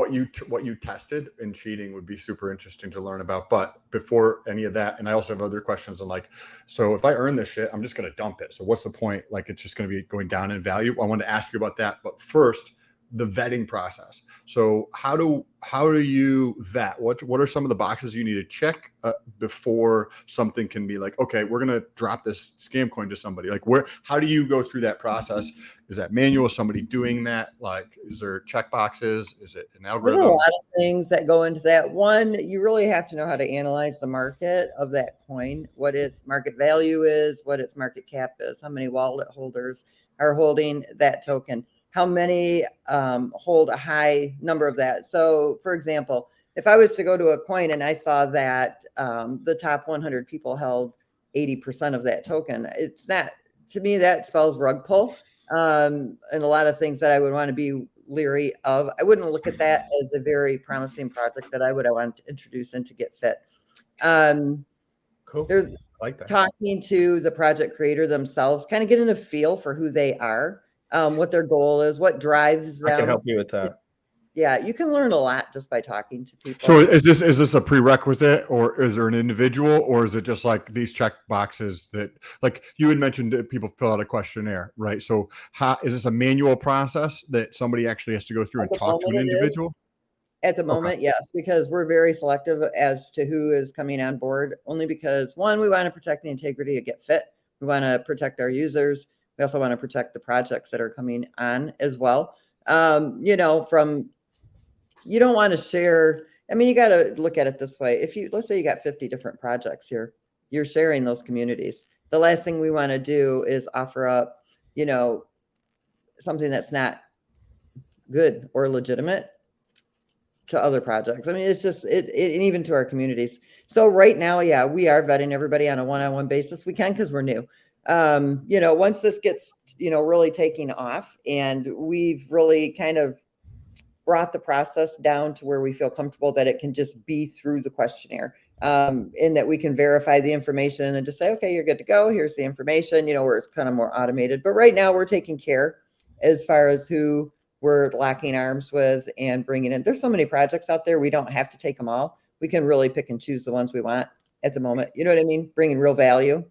Speaker 3: tested in cheating would be super interesting to learn about. But before any of that, and I also have other questions on like, so if I earn this shit, I'm just going to dump it. So what's the point? Like, it's just going to be going down in value. I want to ask you about that. But first, the vetting process. So how do you vet? What are some of the boxes you need to check before something can be like, okay, we're going to drop this scam coin to somebody? Like, how do you go through that process? Is that manual? Somebody doing that? Like, is there check boxes? Is it an algorithm?
Speaker 5: There's a lot of things that go into that. One, you really have to know how to analyze the market of that coin, what its market value is, what its market cap is, how many wallet holders are holding that token, how many hold a high number of that. So, for example, if I was to go to a coin and I saw that the top 100 people held 80% of that token, it's not, to me, that spells rug pull. And a lot of things that I would want to be leery of. I wouldn't look at that as a very promising project that I would want to introduce into GetFit.
Speaker 1: Cool.
Speaker 5: There's
Speaker 1: like that.
Speaker 5: Talking to the project creator themselves, kind of getting a feel for who they are, what their goal is, what drives them.
Speaker 1: I can help you with that.
Speaker 5: Yeah, you can learn a lot just by talking to people.
Speaker 3: So is this a prerequisite, or is there an individual, or is it just like these check boxes that, like you had mentioned, that people fill out a questionnaire, right? So is this a manual process that somebody actually has to go through and talk to an individual?
Speaker 5: At the moment, yes, because we're very selective as to who is coming on board, only because, one, we want to protect the integrity of GetFit. We want to protect our users. We also want to protect the projects that are coming on as well. You don't want to share. I mean, you got to look at it this way. Let's say you got 50 different projects here, you're sharing those communities. The last thing we want to do is offer up, something that's not good or legitimate to other projects. I mean, it's just and even to our communities. So right now, yeah, we are vetting everybody on a one-on-one basis. We can, because we're new. Once this gets, really taking off, and we've really kind of brought the process down to where we feel comfortable that it can just be through the questionnaire, and that we can verify the information and just say, okay, you're good to go. Here's the information, where it's kind of more automated. But right now we're taking care as far as who we're locking arms with and bringing in. There's so many projects out there. We don't have to take them all. We can really pick and choose the ones we want at the moment. You know what I mean? Bringing real value.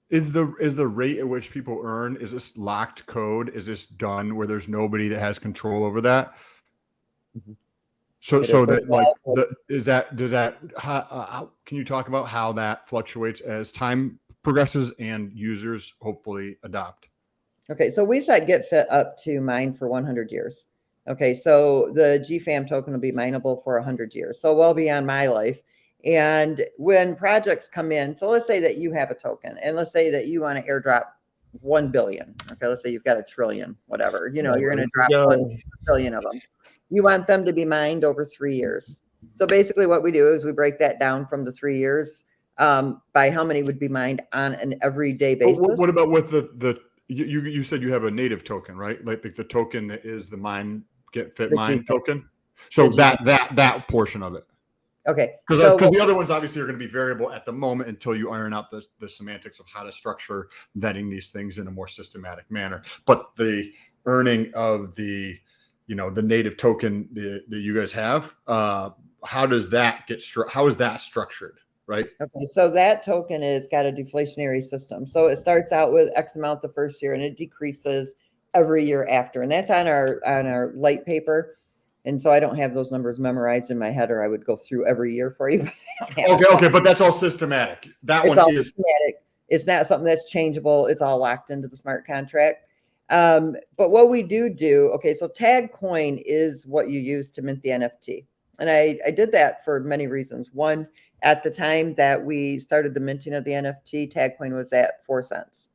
Speaker 3: Is the rate at which people earn, is this locked code? Is this done where there's nobody that has control over that? So
Speaker 5: It is.
Speaker 3: that like does that how can you talk about how that fluctuates as time progresses and users hopefully adopt?
Speaker 5: Okay, so we set GetFit up to mine for 100 years. Okay, so the GFAM token will be mineable for 100 years, so well beyond my life. And when projects come in, so let's say that you have a token, and let's say that you want to airdrop 1 billion. Okay, let's say you've got a trillion, whatever. You know, you're going to drop 1 trillion of them. You want them to be mined over 3 years. So basically, what we do is we break that down from the 3 years by how many would be mined on an everyday basis.
Speaker 3: What about with the you said you have a native token, right? Like the token that is the GetFitMine token. So that portion of it.
Speaker 5: Okay.
Speaker 3: Because the other ones obviously are going to be variable at the moment until you iron out the semantics of how to structure vetting these things in a more systematic manner. But the earning of the native token that you guys have, how does that how is that structured? Right.
Speaker 5: Okay, so that token is got a deflationary system. So it starts out with X amount the first year and it decreases every year after. And that's on our light paper. And so I don't have those numbers memorized in my head, or I would go through every year for you.
Speaker 3: Okay, but that's all systematic. It's all
Speaker 5: systematic. It's not something that's changeable. It's all locked into the smart contract. But what we do, okay, so tag coin is what you use to mint the NFT. And I did that for many reasons. One, at the time that we started the minting of the NFT, tag coin was at 4 cents.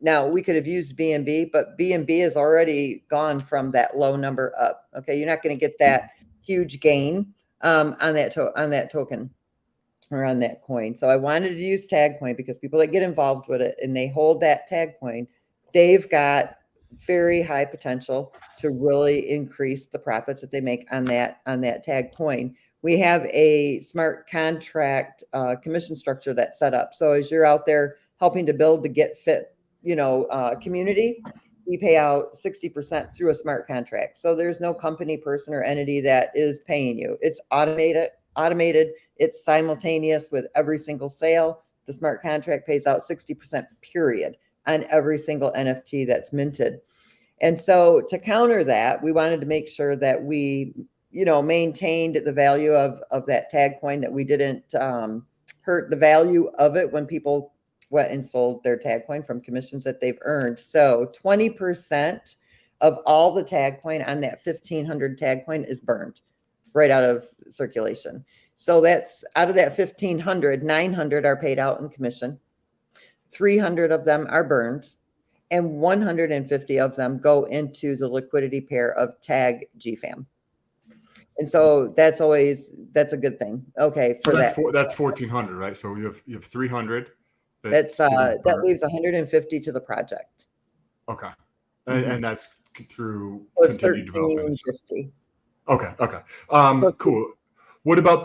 Speaker 5: Now we could have used BNB, but BNB has already gone from that low number up. Okay, you're not going to get that huge gain on that token or on that coin. So I wanted to use tag coin because people that get involved with it and they hold that tag coin, they've got very high potential to really increase the profits that they make on that tag coin. We have a smart contract commission structure that's set up. So as you're out there helping to build the GetFit, community, we pay out 60% through a smart contract. So there's no company, person, or entity that is paying you. It's automated. It's simultaneous with every single sale. The smart contract pays out 60% period on every single NFT that's minted. And so to counter that, we wanted to make sure that we maintained the value of that tag coin, that we didn't hurt the value of it when people went and sold their tag coin from commissions that they've earned. So 20% of all the tag coin on that 1,500 tag coin is burned right out of circulation. So that's out of that 1,500, 900 are paid out in commission. 300 of them are burned, and 150 of them go into the liquidity pair of tag GFAM. And so that's a good thing. Okay.
Speaker 3: So that's 1,400, right? So you have 300.
Speaker 5: That leaves 150 to the project.
Speaker 3: Okay. And that's through
Speaker 5: it's 1,350.
Speaker 3: Okay. Cool. What about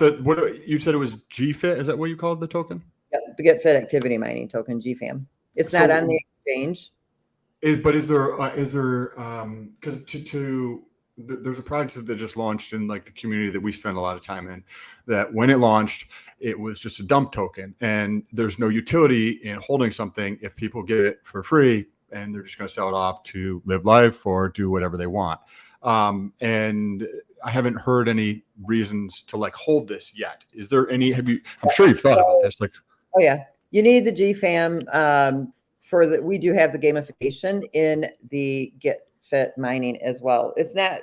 Speaker 3: you said it was GFIT? Is that what you called the token?
Speaker 5: Yeah, the GetFit activity mining token, GFAM. It's not on the exchange.
Speaker 3: Is there because there's a project that just launched in like the community that we spend a lot of time in, that when it launched, it was just a dump token, and there's no utility in holding something if people get it for free and they're just going to sell it off to live life or do whatever they want. And I haven't heard any reasons to like hold this yet. Is there any? I'm sure you've thought about this. Like,
Speaker 5: oh yeah, you need the GFAM we do have the gamification in the GetFitMining as well. It's not,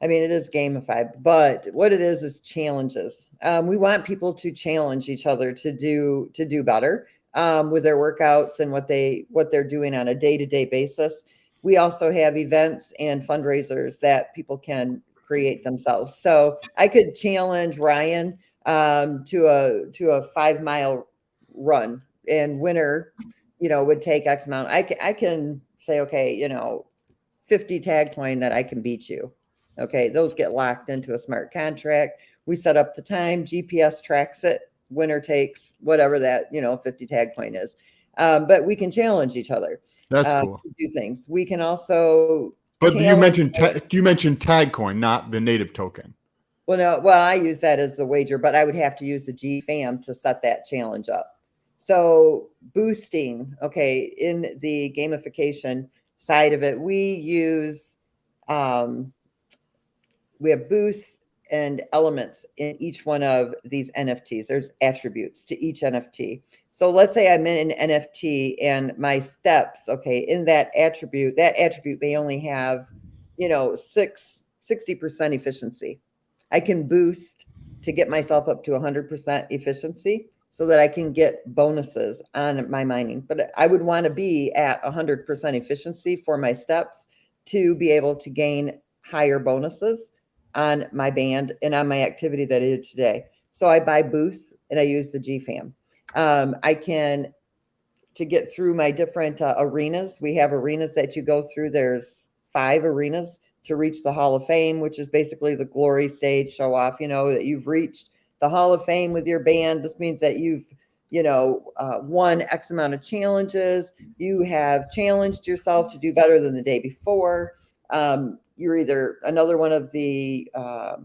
Speaker 5: it is gamified, but what it is challenges. We want people to challenge each other to do better with their workouts and what they're doing on a day-to-day basis. We also have events and fundraisers that people can create themselves. So I could challenge Ryan to a 5-mile run, and winner, would take X amount. I can say, okay, 50 tag coin that I can beat you. Okay, those get locked into a smart contract. We set up the time, GPS tracks it, winner takes whatever that 50 tag coin is. But we can challenge each other.
Speaker 3: That's cool.
Speaker 5: To do things. We can also.
Speaker 3: But you mentioned tag coin, not the native token.
Speaker 5: Well, no. Well, I use that as the wager, but I would have to use the GFAM to set that challenge up. So boosting, okay, in the gamification side of it, we have boosts and elements in each one of these NFTs. There's attributes to each NFT. So let's say I'm in an NFT and my steps, okay, in that attribute may only have, 60% efficiency. I can boost to get myself up to 100% efficiency so that I can get bonuses on my mining. But I would want to be at 100% efficiency for my steps to be able to gain higher bonuses on my band and on my activity that I did today. So I buy boosts and I use the GFAM. I can, to get through my different arenas, we have arenas that you go through. There's 5 arenas to reach the Hall of Fame, which is basically the glory stage, show off, that you've reached the Hall of Fame with your band. This means that you've, won X amount of challenges. You have challenged yourself to do better than the day before. You're either, another one of the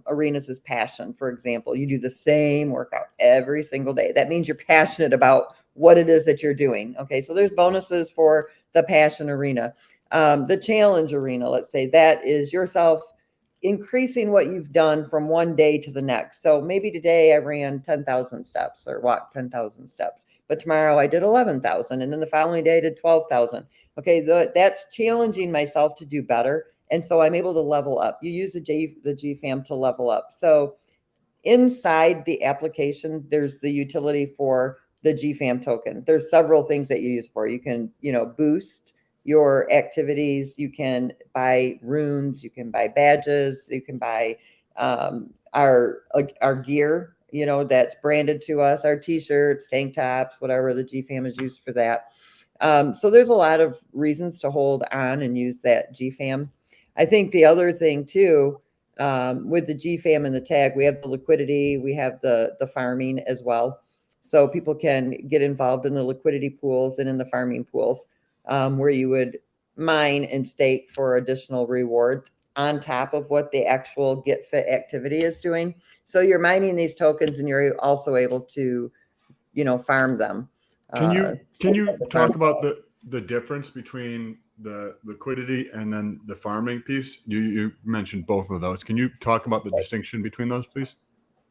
Speaker 5: arenas is passion, for example. You do the same workout every single day. That means you're passionate about what it is that you're doing. Okay, so there's bonuses for the passion arena. The challenge arena, let's say, that is yourself increasing what you've done from one day to the next. So maybe today I ran 10,000 steps or walked 10,000 steps, but tomorrow I did 11,000, and then the following day I did 12,000. Okay, that's challenging myself to do better. And so I'm able to level up. You use the GFAM to level up. So inside the application, there's the utility for the GFAM token. There's several things that you use for. You can, boost your activities. You can buy runes. You can buy badges. You can buy our gear, that's branded to us, our t-shirts, tank tops, whatever the GFAM is used for that. So there's a lot of reasons to hold on and use that GFAM. I think the other thing too, with the GFAM and the tag, we have the liquidity, we have the farming as well. So people can get involved in the liquidity pools and in the farming pools, where you would mine and stake for additional rewards on top of what the actual Get Fit activity is doing. So you're mining these tokens and you're also able to, farm them.
Speaker 3: Can you talk about the difference between the liquidity and then the farming piece? You mentioned both of those. Can you talk about the distinction between those, please?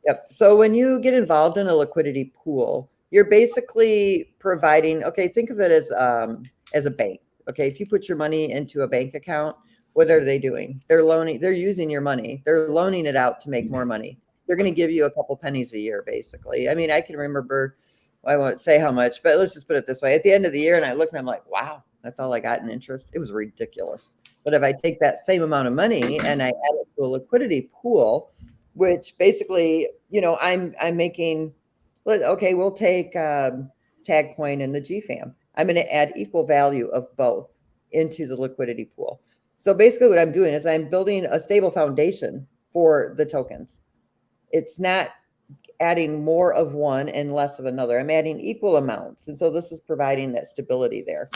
Speaker 5: Yep. So when you get involved in a liquidity pool, you're basically providing, okay, think of it as a bank. Okay, if you put your money into a bank account, what are they doing? They're using your money. They're loaning it out to make more money. They're going to give you a couple pennies a year, basically. I mean, I can remember, I won't say how much, but let's just put it this way. At the end of the year, and I look and I'm like, wow, that's all I got in interest. It was ridiculous. But if I take that same amount of money and I add it to a liquidity pool, which basically, I'm making, okay, we'll take tag coin and the GFAM. I'm going to add equal value of both into the liquidity pool. So basically what I'm doing is I'm building a stable foundation for the tokens. It's not adding more of one and less of another. I'm adding equal amounts. And so this is providing that stability there.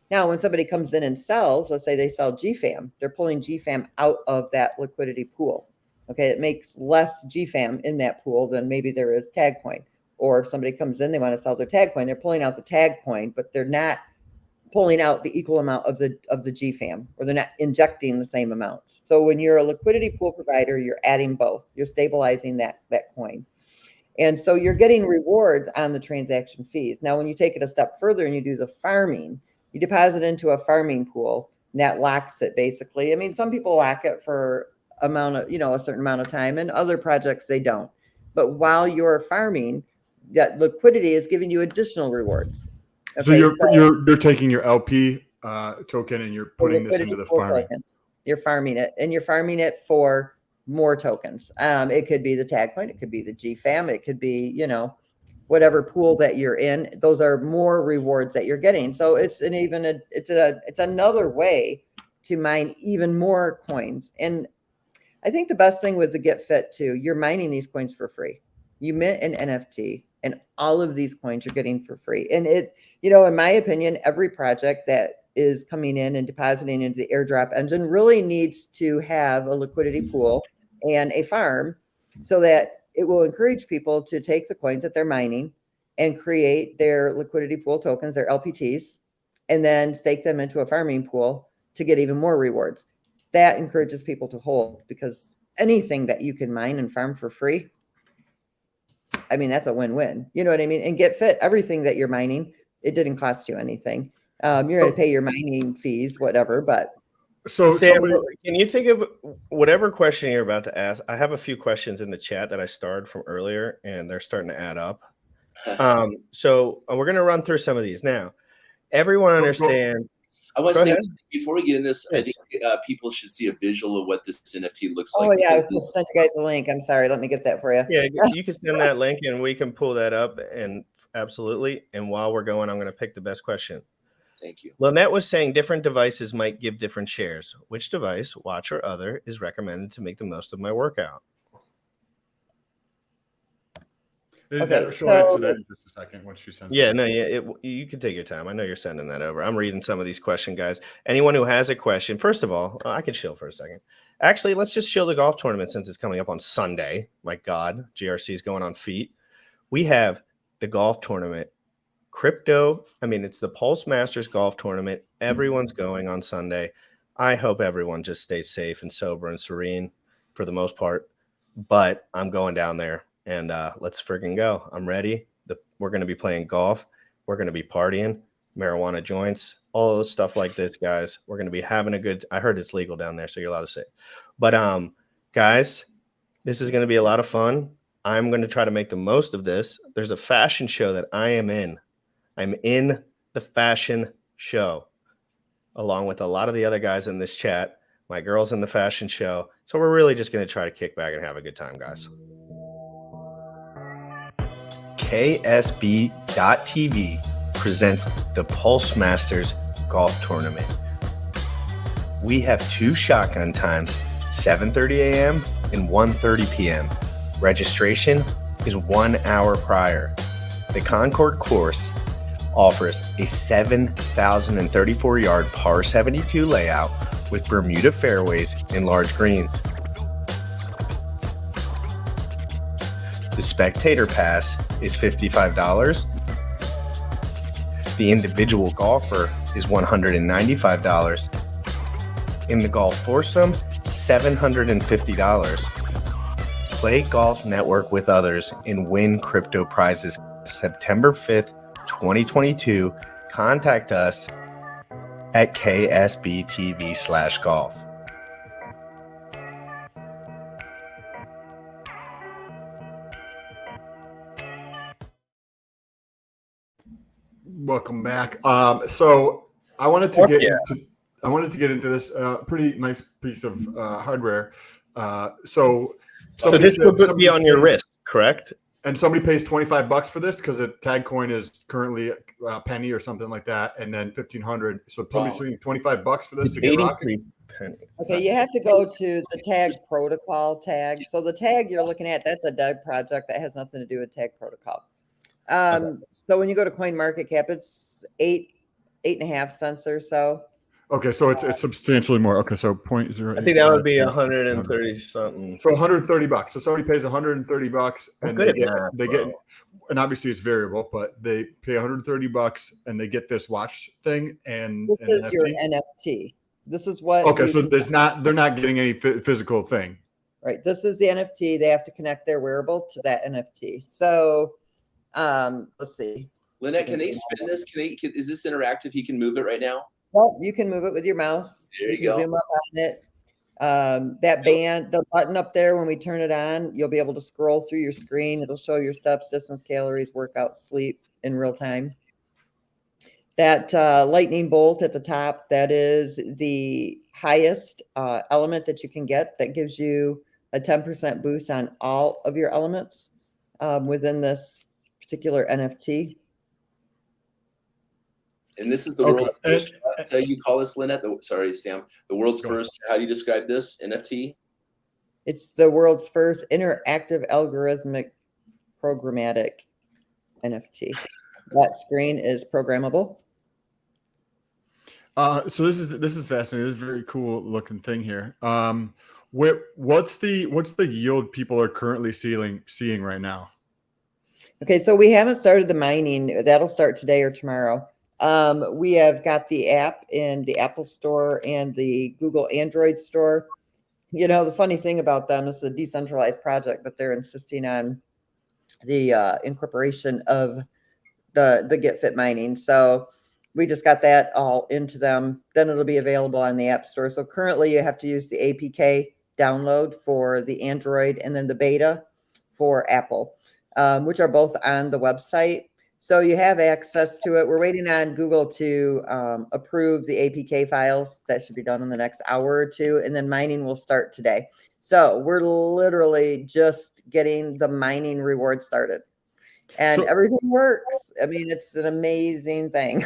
Speaker 5: Now, when somebody comes in and sells, let's say they sell GFAM, they're pulling GFAM out of that liquidity pool. Okay, it makes less GFAM in that pool than maybe there is tag coin. Or if somebody comes in, they want to sell their tag coin, they're pulling out the tag coin, but they're not pulling out the equal amount of the GFAM, or they're not injecting the same amounts. So when you're a liquidity pool provider, you're adding both. You're stabilizing that coin. And so you're getting rewards on the transaction fees. Now, when you take it a step further and you do the farming, you deposit into a farming pool, and that locks it basically. I mean, some people lock it for a certain amount of time, and other projects they don't. But while you're farming, that liquidity is giving you additional rewards.
Speaker 3: Okay, so you're taking your LP token and you're putting this into the farming.
Speaker 5: Tokens. You're farming it, and you're farming it for more tokens. It could be the tag coin, it could be the GFAM, it could be, whatever pool that you're in. Those are more rewards that you're getting. So it's another way to mine even more coins. And I think the best thing with the Get Fit too, you're mining these coins for free. You mint an NFT, and all of these coins you're getting for free. And in my opinion, every project that is coming in and depositing into the airdrop engine really needs to have a liquidity pool and a farm, so that it will encourage people to take the coins that they're mining and create their liquidity pool tokens, their LPTs, and then stake them into a farming pool to get even more rewards. That encourages people to hold, because anything that you can mine and farm for free, I mean, that's a win-win. You know what I mean? And GetFit, everything that you're mining, it didn't cost you anything. You're going to pay your mining fees, whatever, but.
Speaker 3: So
Speaker 1: Sam,
Speaker 3: somebody,
Speaker 1: can you think of whatever question you're about to ask? I have a few questions in the chat that I started from earlier, and they're starting to add up. So we're going to run through some of these now. Everyone understand.
Speaker 4: I want to
Speaker 1: Go
Speaker 4: say
Speaker 1: ahead.
Speaker 4: before we get in this,
Speaker 1: Yeah.
Speaker 4: I think people should see a visual of what this NFT looks
Speaker 5: Oh
Speaker 4: like.
Speaker 5: yeah, I
Speaker 4: because
Speaker 5: was going to send you guys the link. I'm sorry. Let me get that for you.
Speaker 1: Yeah, you can send that link and we can pull that up, and absolutely. And while we're going, I'm going to pick the best question.
Speaker 4: Thank you.
Speaker 1: Lynette was saying different devices might give different shares. Which device, watch or other, is recommended to make the most of my workout?
Speaker 3: okay, she'll
Speaker 5: so
Speaker 3: answer that in just a second once she sends.
Speaker 1: Yeah,
Speaker 3: it.
Speaker 1: no, yeah, you can take your time. I know you're sending that over. I'm reading some of these questions, guys. Anyone who has a question, first of all, I can chill for a second. Actually, let's just chill the golf tournament since it's coming up on Sunday. My God, GRC is going on feet. We have the golf tournament. It's the Pulse Masters golf tournament. Everyone's going on Sunday. I hope everyone just stays safe and sober and serene for the most part. But I'm going down there, and let's freaking go. I'm ready. We're going to be playing golf. We're going to be partying, marijuana joints, all the stuff like this, guys. We're going to be having a good. I heard it's legal down there, so you're allowed to say it. But guys, this is going to be a lot of fun. I'm going to try to make the most of this. There's a fashion show that I am in. I'm in the fashion show, along with a lot of the other guys in this chat. My girl's in the fashion show. So we're really just going to try to kick back and have a good time, guys. KSB.TV presents the Pulse Masters Golf Tournament. We have 2 shotgun times, 7:30 a.m. and 1:30 p.m. Registration is 1 hour prior. The Concord course offers a 7,034-yard par 72 layout with Bermuda fairways and large greens. The spectator pass is $55. The individual golfer is $195. In the golf foursome, $750. Play Golf Network with others and win crypto prizes September 5th, 2022. Contact us at ksbtv/golf.
Speaker 3: Welcome back. So I wanted to get into this pretty nice piece of hardware. So
Speaker 1: this would be on your wrist, correct?
Speaker 3: And somebody pays $25 for this because a tag coin is currently a penny or something like that, and then $1,500. So somebody's paying $25 for this to get rocking.
Speaker 5: Okay, you have to go to the tag protocol tag. So the tag you're looking at, that's a dev project that has nothing to do with tag protocol. So when you go to CoinMarketCap, it's 8.5 cents or so.
Speaker 3: Okay, so it's substantially more. Okay, so 0.0.
Speaker 1: I think that would be 130 something.
Speaker 3: So $130. So somebody pays $130 and they get, and obviously it's variable, but they pay $130 and they get this watch thing. And
Speaker 5: this is your NFT. This is what.
Speaker 3: Okay, so they're not getting any physical thing.
Speaker 5: Right. This is the NFT. They have to connect their wearable to that NFT. So let's see.
Speaker 4: Lynette, can they spin this? Is this interactive? He can move it right now?
Speaker 5: Well, you can move it with your mouse.
Speaker 4: There you go.
Speaker 5: Zoom up on it. That band, the button up there, when we turn it on, you'll be able to scroll through your screen. It'll show your steps, distance, calories, workout, sleep in real time. That lightning bolt at the top, that is the highest element that you can get. That gives you a 10% boost on all of your elements within this particular NFT.
Speaker 4: And this is the world's first. So you call this, Lynette? Sorry, Sam. The world's first. How do you describe this NFT?
Speaker 5: It's the world's first interactive algorithmic programmatic NFT. That screen is programmable.
Speaker 3: So this is fascinating. This is a very cool looking thing here. What's the yield people are currently seeing right now?
Speaker 5: Okay, so we haven't started the mining. That'll start today or tomorrow. We have got the app in the Apple Store and the Google Android Store. You know, the funny thing about them is a decentralized project, but they're insisting on the incorporation of the GetFitMining. So we just got that all into them. Then it'll be available on the App Store. So currently you have to use the APK download for the Android and then the beta for Apple, which are both on the website. So you have access to it. We're waiting on Google to approve the APK files. That should be done in the next hour or two. And then mining will start today. So we're literally just getting the mining reward started. And
Speaker 3: So-
Speaker 5: everything works. I mean, it's an amazing thing.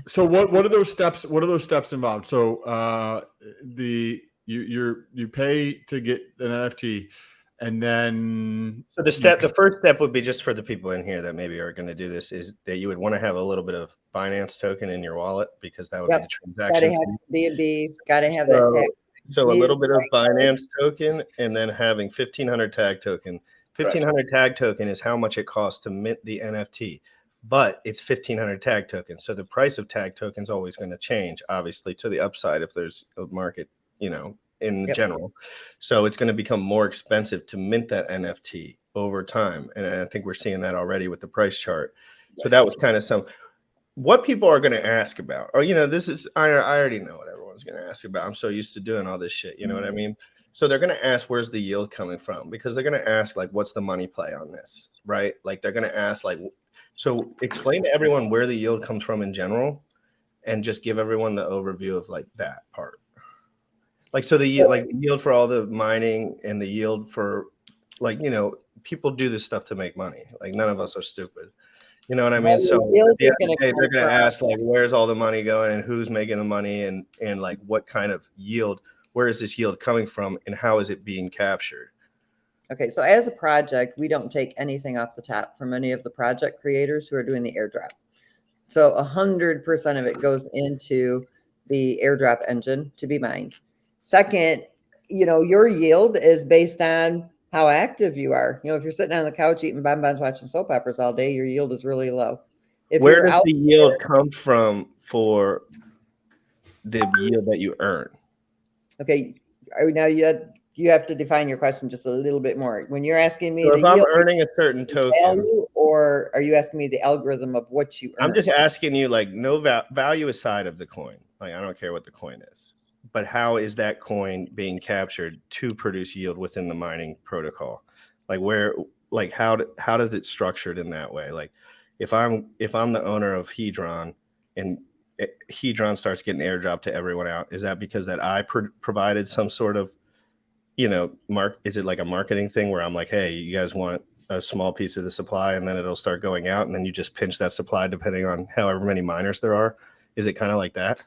Speaker 3: So what are those steps? What are those steps involved? So you pay to get an NFT, and then
Speaker 1: So the first step would be, just for the people in here that maybe are going to do this, is that you would want to have a little bit of Binance token in your wallet, because that would
Speaker 5: Yep.
Speaker 1: be the
Speaker 5: Gotta
Speaker 1: transaction
Speaker 5: have
Speaker 1: fee.
Speaker 5: B&B, gotta have that
Speaker 1: So,
Speaker 5: tag.
Speaker 1: so a
Speaker 5: Need
Speaker 1: little bit of
Speaker 5: right.
Speaker 1: Binance token, and then having 1,500 tag token. 1,500 tag token is how much it costs to mint the NFT, but it's 1,500 tag tokens. So the price of tag token is always going to change, obviously, to the upside if there's a market, in
Speaker 5: Yep.
Speaker 1: general. So it's going to become more expensive to mint that NFT over time. And I think we're seeing that already with the price chart. So that was kind of what people are going to ask about. Or, I already know what everyone's going to ask about. I'm so used to doing all this shit. You know what I mean? So they're going to ask, where's the yield coming from? Because they're going to ask, like, what's the money play on this, right? Like, they're going to ask, like, so explain to everyone where the yield comes from in general, and just give everyone the overview of, like, that part. Like, so the yield for all the mining, and the yield for, like, people do this stuff to make money. Like, none of us are stupid. You know what I mean?
Speaker 5: Well,
Speaker 1: So
Speaker 5: the yield
Speaker 1: at the
Speaker 5: is
Speaker 1: end of the day, they're
Speaker 5: come
Speaker 1: going to
Speaker 5: from-
Speaker 1: ask, like, where's all the money going, and who's making the money, and like, what kind of yield, where is this yield coming from, and how is it being captured?
Speaker 5: Okay, so as a project, we don't take anything off the top from any of the project creators who are doing the airdrop. So 100% of it goes into the airdrop engine to be mined. Second, your yield is based on how active you are. If you're sitting on the couch eating bonbons watching soap operas all day, your yield is really low. If
Speaker 1: Where
Speaker 5: you're
Speaker 1: does
Speaker 5: out
Speaker 1: the yield come from for the yield that you earn?
Speaker 5: Okay, now you have to define your question just a little bit more. When you're asking me
Speaker 1: So
Speaker 5: the
Speaker 1: if I'm
Speaker 5: yield
Speaker 1: earning a certain token,
Speaker 5: value, or are you asking me the algorithm of what you earn?
Speaker 1: I'm just asking you, like, no value aside of the coin. Like, I don't care what the coin is, but how is that coin being captured to produce yield within the mining protocol? Like, how does it structured in that way? Like, if I'm the owner of Hedron, and Hedron starts getting airdrop to everyone out, is that because that I provided some sort of, is it like a marketing thing where I'm like, hey, you guys want a small piece of the supply, and then it'll start going out, and then you just pinch that supply depending on however many miners there are? Is it kind of like that?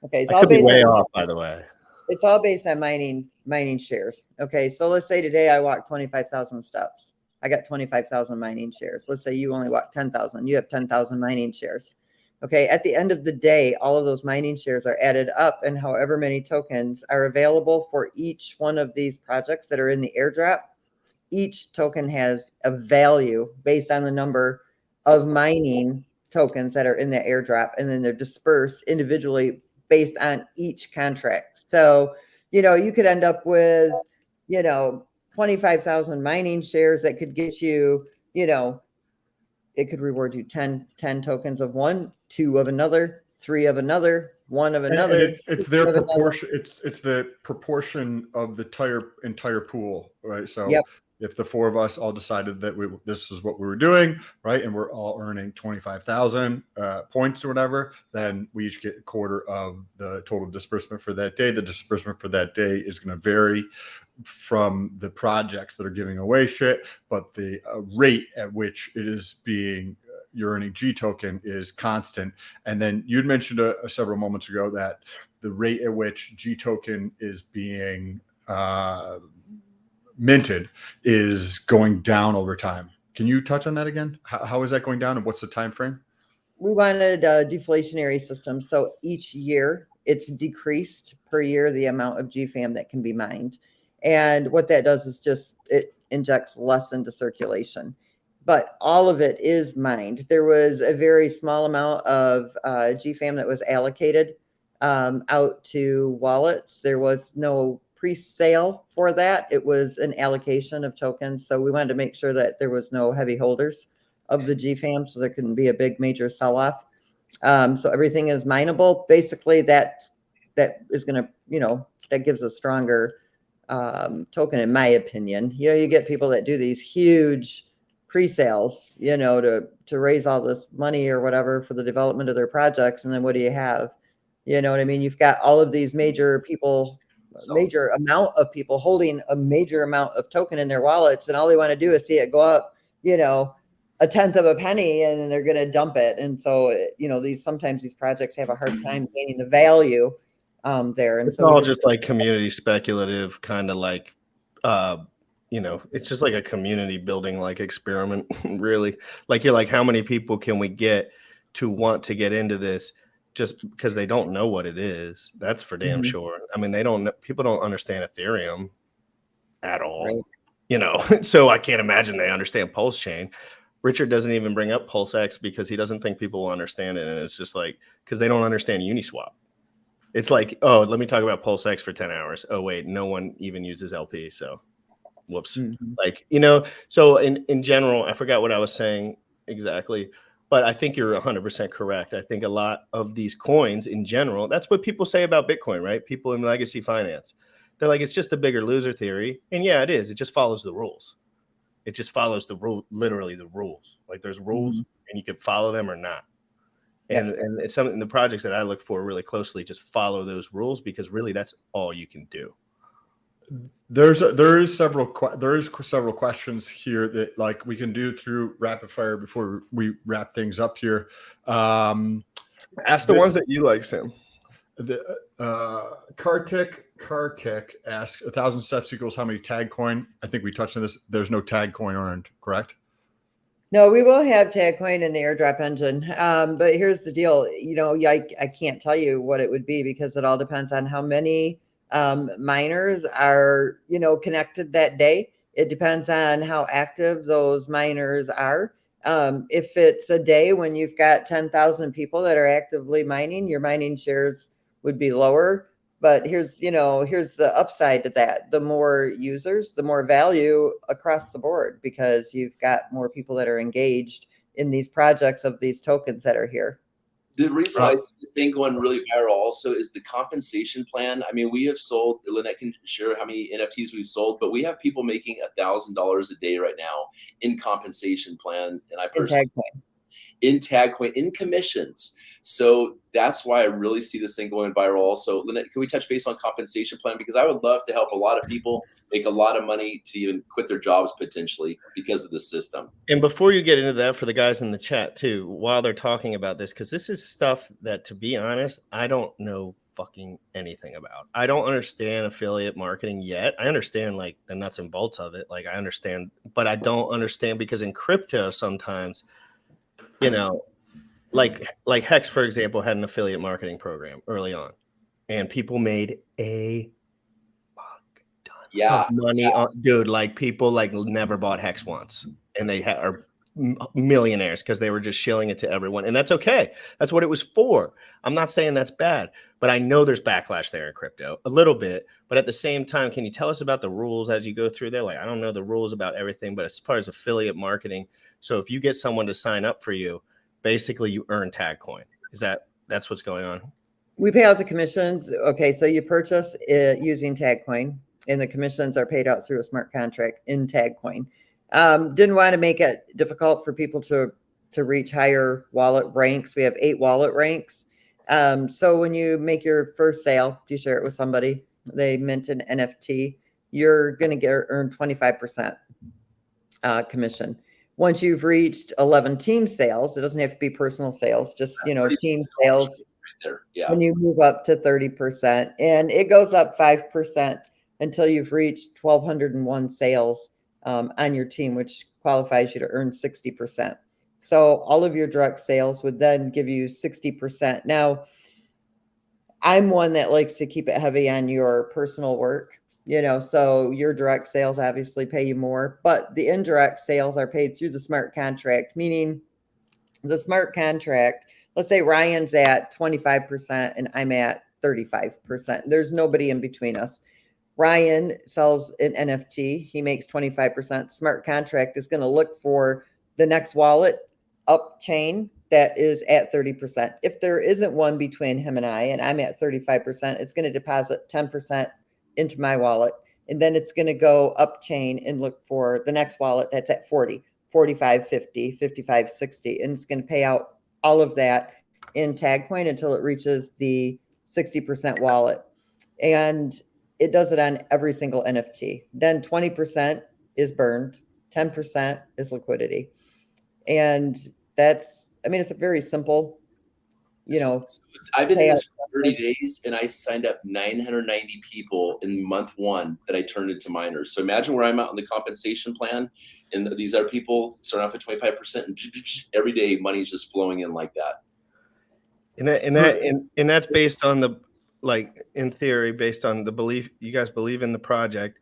Speaker 5: Okay, it's
Speaker 1: I
Speaker 5: all
Speaker 1: could be
Speaker 5: based
Speaker 1: way
Speaker 5: on
Speaker 1: off, by the way.
Speaker 5: it's all based on mining shares. Okay, so let's say today I walked 25,000 steps. I got 25,000 mining shares. Let's say you only walked 10,000. You have 10,000 mining shares. Okay, at the end of the day, all of those mining shares are added up, and however many tokens are available for each one of these projects that are in the airdrop, each token has a value based on the number of mining tokens that are in the airdrop, and then they're dispersed individually based on each contract. So, you could end up with, 25,000 mining shares that could get you, it could reward you 10 tokens of one, 2 of another, 3 of another, 1 of another.
Speaker 3: And it's their
Speaker 5: of another.
Speaker 3: proportion. It's the proportion of the entire pool, right? So
Speaker 5: Yep.
Speaker 3: if the four of us all decided that this is what we were doing, right, and we're all earning 25,000 points or whatever, then we each get a quarter of the total disbursement for that day. The disbursement for that day is going to vary from the projects that are giving away shit, but the rate at which it is being you're earning G token is constant. And then you'd mentioned several moments ago that the rate at which G token is being minted is going down over time. Can you touch on that again? How is that going down, and what's the time frame?
Speaker 5: We wanted a deflationary system, so each year it's decreased per year the amount of GFAM that can be mined. And what that does is just it injects less into circulation. but all of it is mined. There was a very small amount of GFAM that was allocated out to wallets. There was no pre-sale for that. It was an allocation of tokens. So we wanted to make sure that there was no heavy holders of the GFAM, so there couldn't be a big major sell-off. So everything is mineable. Basically, that is going to, you know, that gives a stronger token, in my opinion. You know, you get people that do these huge pre-sales, you know, to raise all this money or whatever for the development of their projects, and then what do you have? You know what I mean? You've got all of these major people, major amount of people holding a major amount of token in their wallets, and all they want to do is see it go up, you know, a tenth of a penny, and then they're going to dump it. And so, you know, sometimes these projects have a hard time gaining the value there. And
Speaker 1: it's
Speaker 5: so
Speaker 1: all just like community speculative, kind of like, you know, it's just like a community building like experiment, really. Like, you're like, how many people can we get to want to get into this just because they don't know what it is? That's for damn sure. I mean, people don't understand Ethereum at all, right? You know, so I can't imagine they understand Pulsechain. Richard doesn't even bring up PulseX because he doesn't think people will understand it. And it's just like, because they don't understand Uniswap. It's like, oh, let me talk about PulseX for 10 hours. Oh, wait, no one even uses LP. So whoops. Like, you know, so in general, I forgot what I was saying exactly, but I think you're 100% correct. I think a lot of these coins in general, that's what people say about Bitcoin, right? People in legacy finance, they're like, it's just a bigger loser theory. And yeah, it is. It just follows the rules. It just follows the rule, literally the rules. Like, there's rules and you can follow them or not. And it's something, the projects that I look for really closely just follow those rules, because really that's all you can do.
Speaker 3: There is several questions here that like we can do through rapid fire before we wrap things up here.
Speaker 1: Ask the ones that you like, Sam.
Speaker 3: Kartik asks, 1,000 steps equals how many tag coin? I think we touched on this. There's no tag coin earned, correct?
Speaker 5: No, we will have tag coin in the airdrop engine. But here's the deal. You know, I can't tell you what it would be, because it all depends on how many miners are, you know, connected that day. It depends on how active those miners are. If it's a day when you've got 10,000 people that are actively mining, your mining shares would be lower. But here's the upside to that. The more users, the more value across the board, because you've got more people that are engaged in these projects of these tokens that are here.
Speaker 4: The reason why I see this thing going really viral also is the compensation plan. I mean, we have sold, Lynette can share how many NFTs we've sold, but we have people making $1,000 a day right now in compensation plan. And I personally, in tag coin, in commissions. So that's why I really see this thing going viral also. Lynette, can we touch base on compensation plan? Because I would love to help a lot of people make a lot of money to even quit their jobs potentially because of the system.
Speaker 1: And before you get into that, for the guys in the chat too, while they're talking about this, because this is stuff that, to be honest, I don't know fucking anything about. I don't understand affiliate marketing yet. I understand like the nuts and bolts of it. Like, I understand, but I don't understand, because in crypto sometimes, you know, like Hex, for example, had an affiliate marketing program early on, and people made a fuck ton of money on, dude. Like, people like never bought Hex once, and they are millionaires because they were just shilling it to everyone, and that's okay. That's what it was for. I'm not saying that's bad, but I know there's backlash there in crypto a little bit. But at the same time, can you tell us about the rules as you go through there? Like, I don't know the rules about everything, but as far as affiliate marketing, so if you get someone to sign up for you, basically you earn tag coin. That's what's going on?
Speaker 5: We pay out the commissions. Okay, so you purchase it using tag coin, and the commissions are paid out through a smart contract in tag coin. Didn't want to make it difficult for people to reach higher wallet ranks. We have 8 wallet ranks. So when you make your first sale, you share it with somebody, they mint an NFT, you're going to earn 25% commission. Once you've reached 11 team sales, it doesn't have to be personal sales, just, you know, team sales.
Speaker 4: Right there.
Speaker 5: When you move up to 30%, and it goes up 5% until you've reached 1,201 sales on your team, which qualifies you to earn 60%. So all of your direct sales would then give you 60%. Now, I'm one that likes to keep it heavy on your personal work. So your direct sales obviously pay you more, but the indirect sales are paid through the smart contract, meaning the smart contract, let's say Ryan's at 25% and I'm at 35%. There's nobody in between us. Ryan sells an NFT. He makes 25%. Smart contract is going to look for the next wallet up chain that is at 30%. If there isn't one between him and I'm at 35%, it's going to deposit 10% into my wallet. And then it's going to go up chain and look for the next wallet that's at 40, 45, 50, 55, 60. And it's going to pay out all of that in tag coin until it reaches the 60% wallet. And it does it on every single NFT. Then 20% is burned, 10% is liquidity. And it's a very simple,
Speaker 4: I've been in this for 30 days and I signed up 990 people in month 1 that I turned into miners. So imagine where I'm at on the compensation plan, and these other people start off at 25%, and every day money's just flowing in like that.
Speaker 1: And that's based on the, like, in theory, based on the belief you guys believe in the project.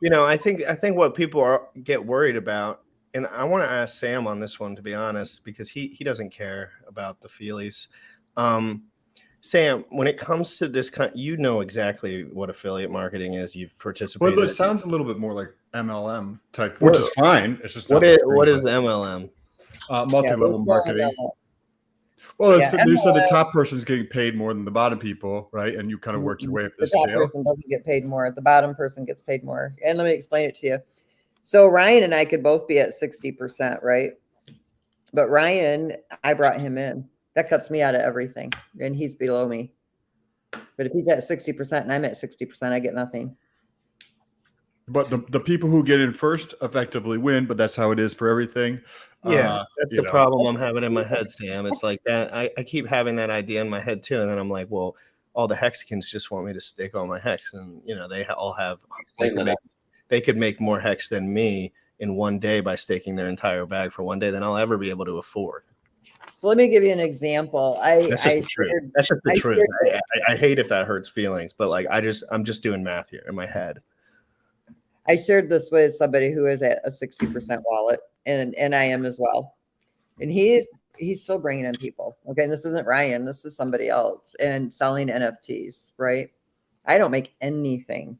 Speaker 1: I think what people get worried about, and I want to ask Sam on this one, to be honest, because he doesn't care about the feelies. Sam, when it comes to this exactly what affiliate marketing is. You've participated.
Speaker 3: Well, it sounds a little bit more like MLM type, which is fine. It's just
Speaker 1: what is the MLM?
Speaker 3: Multi-level marketing. Well, you said the top person's getting paid more than the bottom people, right? And you kind of work your way up the scale.
Speaker 5: The top person doesn't get paid more. The bottom person gets paid more. And let me explain it to you. So Ryan and I could both be at 60%, right? But Ryan, I brought him in. That cuts me out of everything, and he's below me. But if he's at 60% and I'm at 60%, I get nothing.
Speaker 3: But the people who get in first effectively win, but that's how it is for everything.
Speaker 1: Yeah, that's the problem I'm having in my head, Sam. It's like that. I keep having that idea in my head too, and then I'm like, well, all the hexicans just want me to stake all my hex, and they all have. They could make more hex than me in one day by staking their entire bag for one day than I'll ever be able to afford.
Speaker 5: So let me give you an example.
Speaker 1: That's just the truth. I hate if that hurts feelings, but like I'm just doing math here in my head.
Speaker 5: I shared this with somebody who is at a 60% wallet, and I am as well. And he's still bringing in people. Okay, and this isn't Ryan. This is somebody else, and selling NFTs. Right? I don't make anything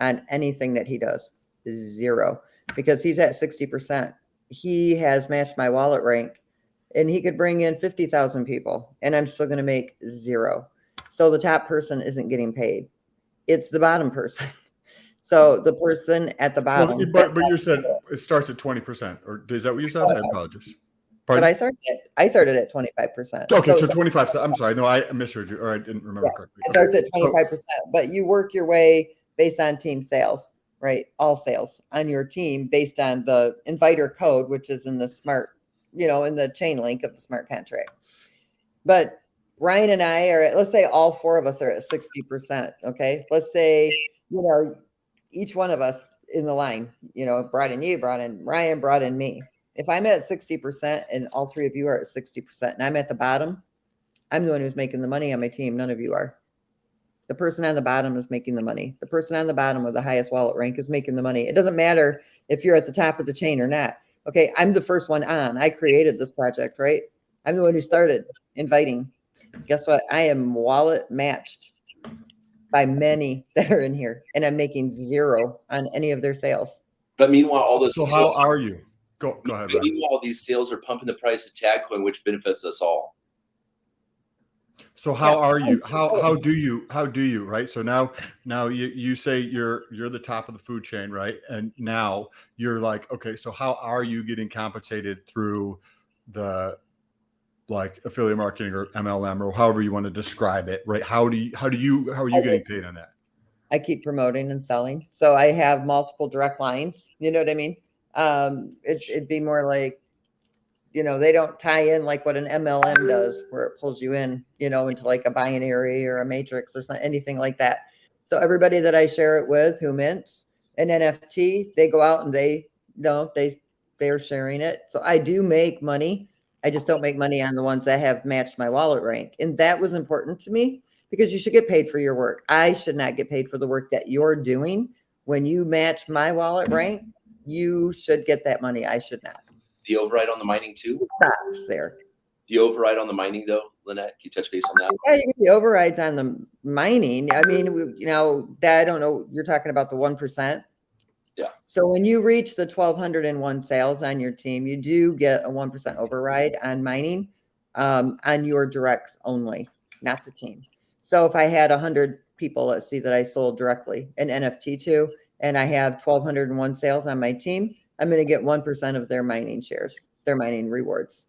Speaker 5: on anything that he does. Zero, because he's at 60%. He has matched my wallet rank, and he could bring in 50,000 people, and I'm still going to make zero. So the top person isn't getting paid. It's the bottom person. So the person at the bottom.
Speaker 3: But you said it starts at 20%, or is that what you said? I apologize.
Speaker 5: Pardon? But I started at 25%.
Speaker 3: Okay, so 25. I'm sorry. No, I misheard you, or I didn't remember correctly.
Speaker 5: It starts at 25%, but you work your way based on team sales, right? All sales on your team based on the inviter code, which is in the smart, in the chain link of the smart contract. But Ryan and I are let's say all 4 of us are at 60%. Okay. Let's say, each one of us in the line, brought in you, brought in Ryan, brought in me. If I'm at 60% and all 3 of you are at 60% and I'm at the bottom, I'm the one who's making the money on my team. None of you are. The person on the bottom is making the money. The person on the bottom with the highest wallet rank is making the money. It doesn't matter if you're at the top of the chain or not. Okay, I'm the first one on. I created this project, right? I'm the one who started inviting. Guess what? I am wallet matched by many that are in here, and I'm making zero on any of their sales.
Speaker 4: But meanwhile, all those.
Speaker 3: So how are you? Go ahead.
Speaker 4: But meanwhile, these sales are pumping the price of tag coin, which benefits us all.
Speaker 3: So how are you? How do you? Right. So now you say you're the top of the food chain, right? And now you're like, okay, so how are you getting compensated through the affiliate marketing or MLM or however you want to describe it, right? How are you getting paid on that?
Speaker 5: I keep promoting and selling. So I have multiple direct lines. You know what I mean? It'd be more like, they don't tie in like what an MLM does, where it pulls you in, into like a binary or a matrix or something, anything like that. So everybody that I share it with who mints an NFT, they go out and they're sharing it. So I do make money. I just don't make money on the ones that have matched my wallet rank. And that was important to me because you should get paid for your work. I should not get paid for the work that you're doing. When you match my wallet rank, you should get that money. I should not.
Speaker 4: The override on the mining too?
Speaker 5: It stops there.
Speaker 4: The override on the mining though, Lynette, can you touch base on that?
Speaker 5: Yeah, you get the overrides on the mining. I mean, that I don't know. You're talking about the 1%.
Speaker 4: Yeah.
Speaker 5: So when you reach the 1,201 sales on your team, you do get a 1% override on mining, on your directs only, not the team. So if I had 100 people, let's see, that I sold directly an NFT to, and I have 1,201 sales on my team, I'm going to get 1% of their mining shares, their mining rewards.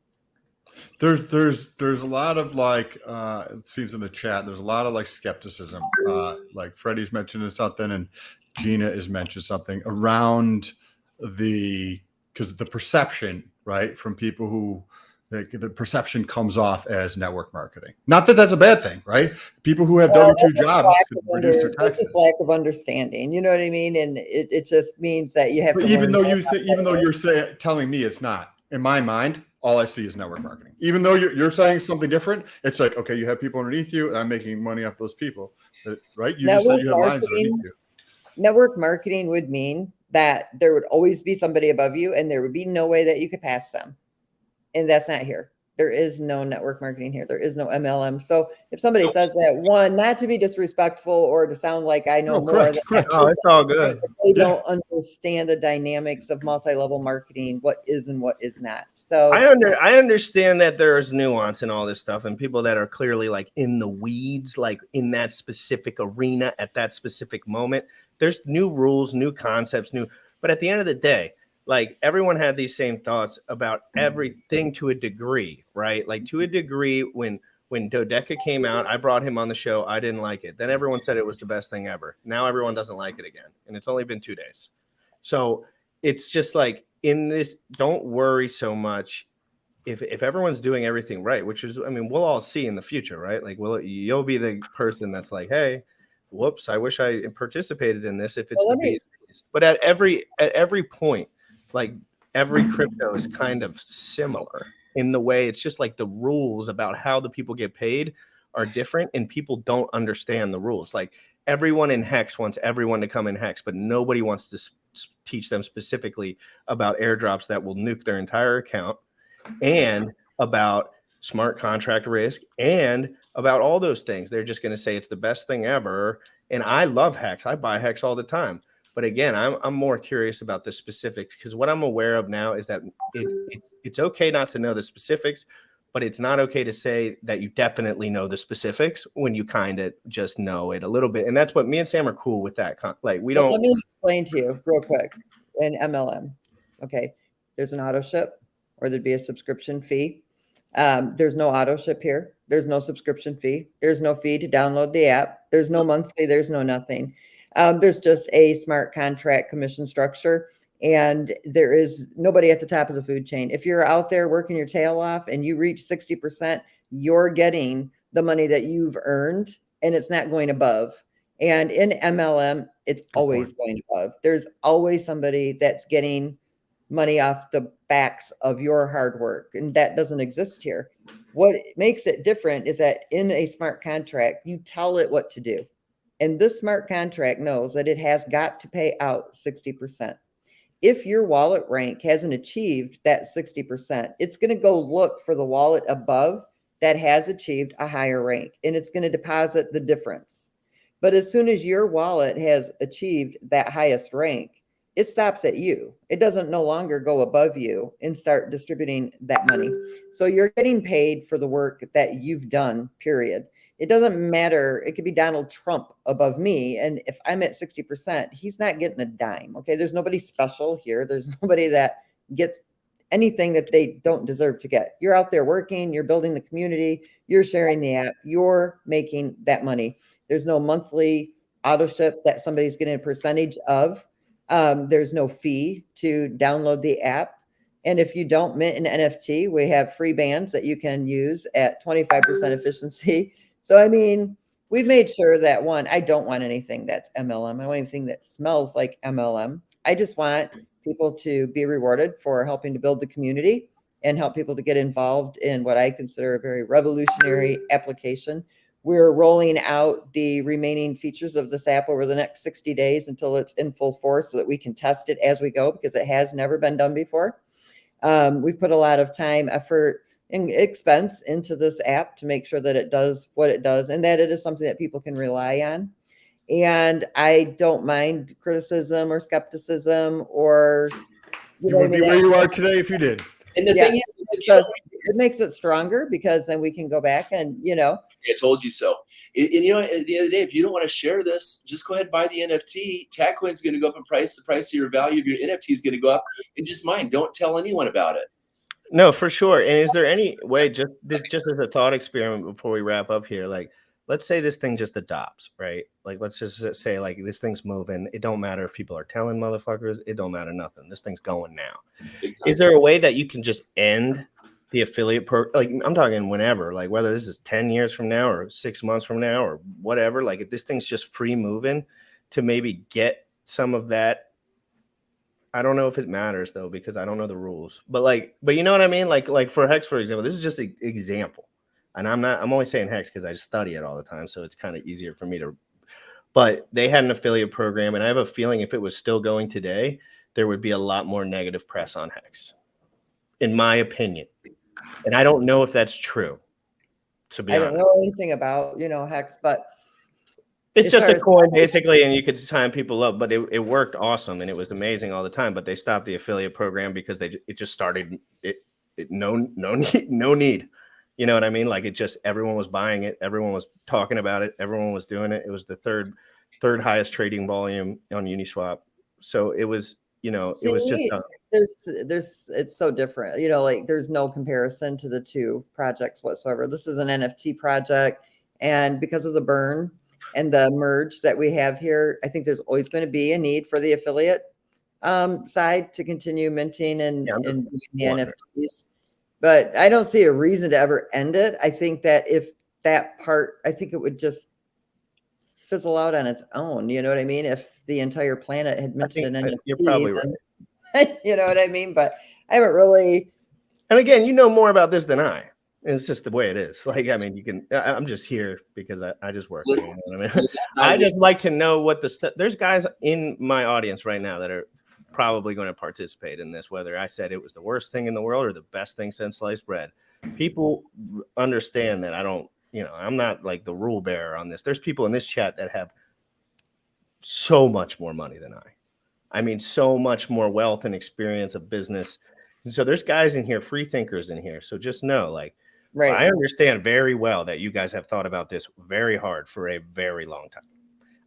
Speaker 3: There's a lot of like it seems in the chat, there's a lot of like skepticism. Like Freddie's mentioning something and Gina is mentioning something around because the perception, right, from people who the perception comes off as network marketing. Not that that's a bad thing, right? People who have W-2 jobs could reduce their taxes.
Speaker 5: It's lack of understanding, you know what I mean? And it just means that you have
Speaker 3: but
Speaker 5: to.
Speaker 3: Even though you're telling me it's not, in my mind, all I see is network marketing. Even though you're saying something different, it's like, okay, you have people underneath you, and I'm making money off those people, right? You just said you have lines underneath you.
Speaker 5: Network marketing would mean that there would always be somebody above you, and there would be no way that you could pass them. And that's not here. There is no network marketing here. There is no MLM. So if somebody says that, one, not to be disrespectful or to sound like I know more,
Speaker 3: correct.
Speaker 1: Oh, it's all good.
Speaker 5: They don't understand the dynamics of multi-level marketing, what is and what is not. So
Speaker 1: I understand that there's nuance in all this stuff, and people that are clearly like in the weeds, like in that specific arena at that specific moment. There's new rules, new concepts, but at the end of the day, like everyone had these same thoughts about everything to a degree, right? Like to a degree, when Dodeca came out, I brought him on the show. I didn't like it. Then everyone said it was the best thing ever. Now everyone doesn't like it again. And it's only been 2 days. So it's just like in this, don't worry so much if everyone's doing everything right, which is, I mean, we'll all see in the future, right? Like, you'll be the person that's like, hey, whoops, I wish I participated in this if it's the B's. But at every point, like every crypto is kind of similar in the way it's just like the rules about how the people get paid are different, and people don't understand the rules. Like everyone in Hex wants everyone to come in Hex, but nobody wants to teach them specifically about airdrops that will nuke their entire account, and about smart contract risk, and about all those things. They're just going to say it's the best thing ever. And I love Hex. I buy Hex all the time. But again, I'm more curious about the specifics, because what I'm aware of now is that it's okay not to know the specifics, but it's not okay to say that you definitely know the specifics when you kind of just know it a little bit. And that's what me and Sam are cool with that. Like we don't.
Speaker 5: Let me explain to you real quick. In MLM, okay, there's an auto ship, or there'd be a subscription fee. There's no auto ship here. There's no subscription fee. There's no fee to download the app. There's no monthly. There's no nothing. There's just a smart contract commission structure, and there is nobody at the top of the food chain. If you're out there working your tail off and you reach 60%, you're getting the money that you've earned, and it's not going above. And in MLM, it's always going above. There's always somebody that's getting money off the backs of your hard work, and that doesn't exist here. What makes it different is that in a smart contract, you tell it what to do. And this smart contract knows that it has got to pay out 60%. If your wallet rank hasn't achieved that 60%, it's going to go look for the wallet above that has achieved a higher rank, and it's going to deposit the difference. But as soon as your wallet has achieved that highest rank, it stops at you. It doesn't no longer go above you and start distributing that money. So you're getting paid for the work that you've done, period. It doesn't matter. It could be Donald Trump above me. And if I'm at 60%, he's not getting a dime. Okay. There's nobody special here. There's nobody that gets anything that they don't deserve to get. You're out there working, you're building the community, you're sharing the app, you're making that money. There's no monthly auto ship that somebody's getting a percentage of. There's no fee to download the app. And if you don't mint an NFT, we have free bands that you can use at 25% efficiency. So, I mean, we've made sure that, one, I don't want anything that's MLM. I don't want anything that smells like MLM. I just want people to be rewarded for helping to build the community and help people to get involved in what I consider a very revolutionary application, We're rolling out the remaining features of this app over the next 60 days until it's in full force so that we can test it as we go, because it has never been done before. We've put a lot of time, effort, and expense into this app to make sure that it does what it does and that it is something that people can rely on. And I don't mind criticism or skepticism or
Speaker 3: You would be where you are today if you did.
Speaker 4: And the
Speaker 5: Yeah,
Speaker 4: thing is, if you don't
Speaker 5: it makes it stronger because then we can go back and,
Speaker 4: I told you so. And at the end of the day, if you don't want to share this, just go ahead and buy the NFT. TagCoin's going to go up in price. The price of your value of your NFT is going to go up. And just mine. Don't tell anyone about it.
Speaker 1: No, for sure. And is there any way, just as a thought experiment before we wrap up here, like, let's say this thing just adopts, right? Like, let's just say, like, this thing's moving. It don't matter if people are telling motherfuckers. It don't matter nothing. This thing's going now. Is there a way that you can just end the affiliate program? Like, I'm talking whenever, like, whether this is 10 years from now or 6 months from now or whatever, like, if this thing's just free moving to maybe get some of that. I don't know if it matters though, because I don't know the rules, but you know what I mean? Like for Hex, for example, this is just an example. And I'm only saying Hex because I study it all the time. So it's kind of easier for me to, but they had an affiliate program, and I have a feeling if it was still going today, there would be a lot more negative press on Hex, in my opinion. And I don't know if that's true, to be honest.
Speaker 5: I don't know anything about, Hex, but
Speaker 1: it's just a coin basically, and you could sign people up, but it worked awesome and it was amazing all the time. But they stopped the affiliate program because it just started no need. You know what I mean? Like, everyone was buying it, everyone was talking about it, everyone was doing it. It was the third highest trading volume on Uniswap. So it was, it was just
Speaker 5: it's so different. Like, there's no comparison to the two projects whatsoever. This is an NFT project, and because of the burn and the merge that we have here, I think there's always going to be a need for the affiliate side to continue minting and doing the NFTs. But I don't see a reason to ever end it. I think that if that part, I think it would just fizzle out on its own. You know what I mean? If the entire planet had minted an NFT,
Speaker 1: you're probably right.
Speaker 5: You know what I mean? But I haven't really.
Speaker 1: And again, you know more about this than I. It's just the way it is. Like, I mean, I'm just here because I just work. You know what I mean? I just like to know what there's guys in my audience right now that are probably going to participate in this, whether I said it was the worst thing in the world or the best thing since sliced bread. People understand that I'm not like the rule bearer on this. There's people in this chat that have so much more money than I mean, so much more wealth and experience of business. And so there's guys in here, free thinkers in here. So just know, like, right. I understand very well that you guys have thought about this very hard for a very long time.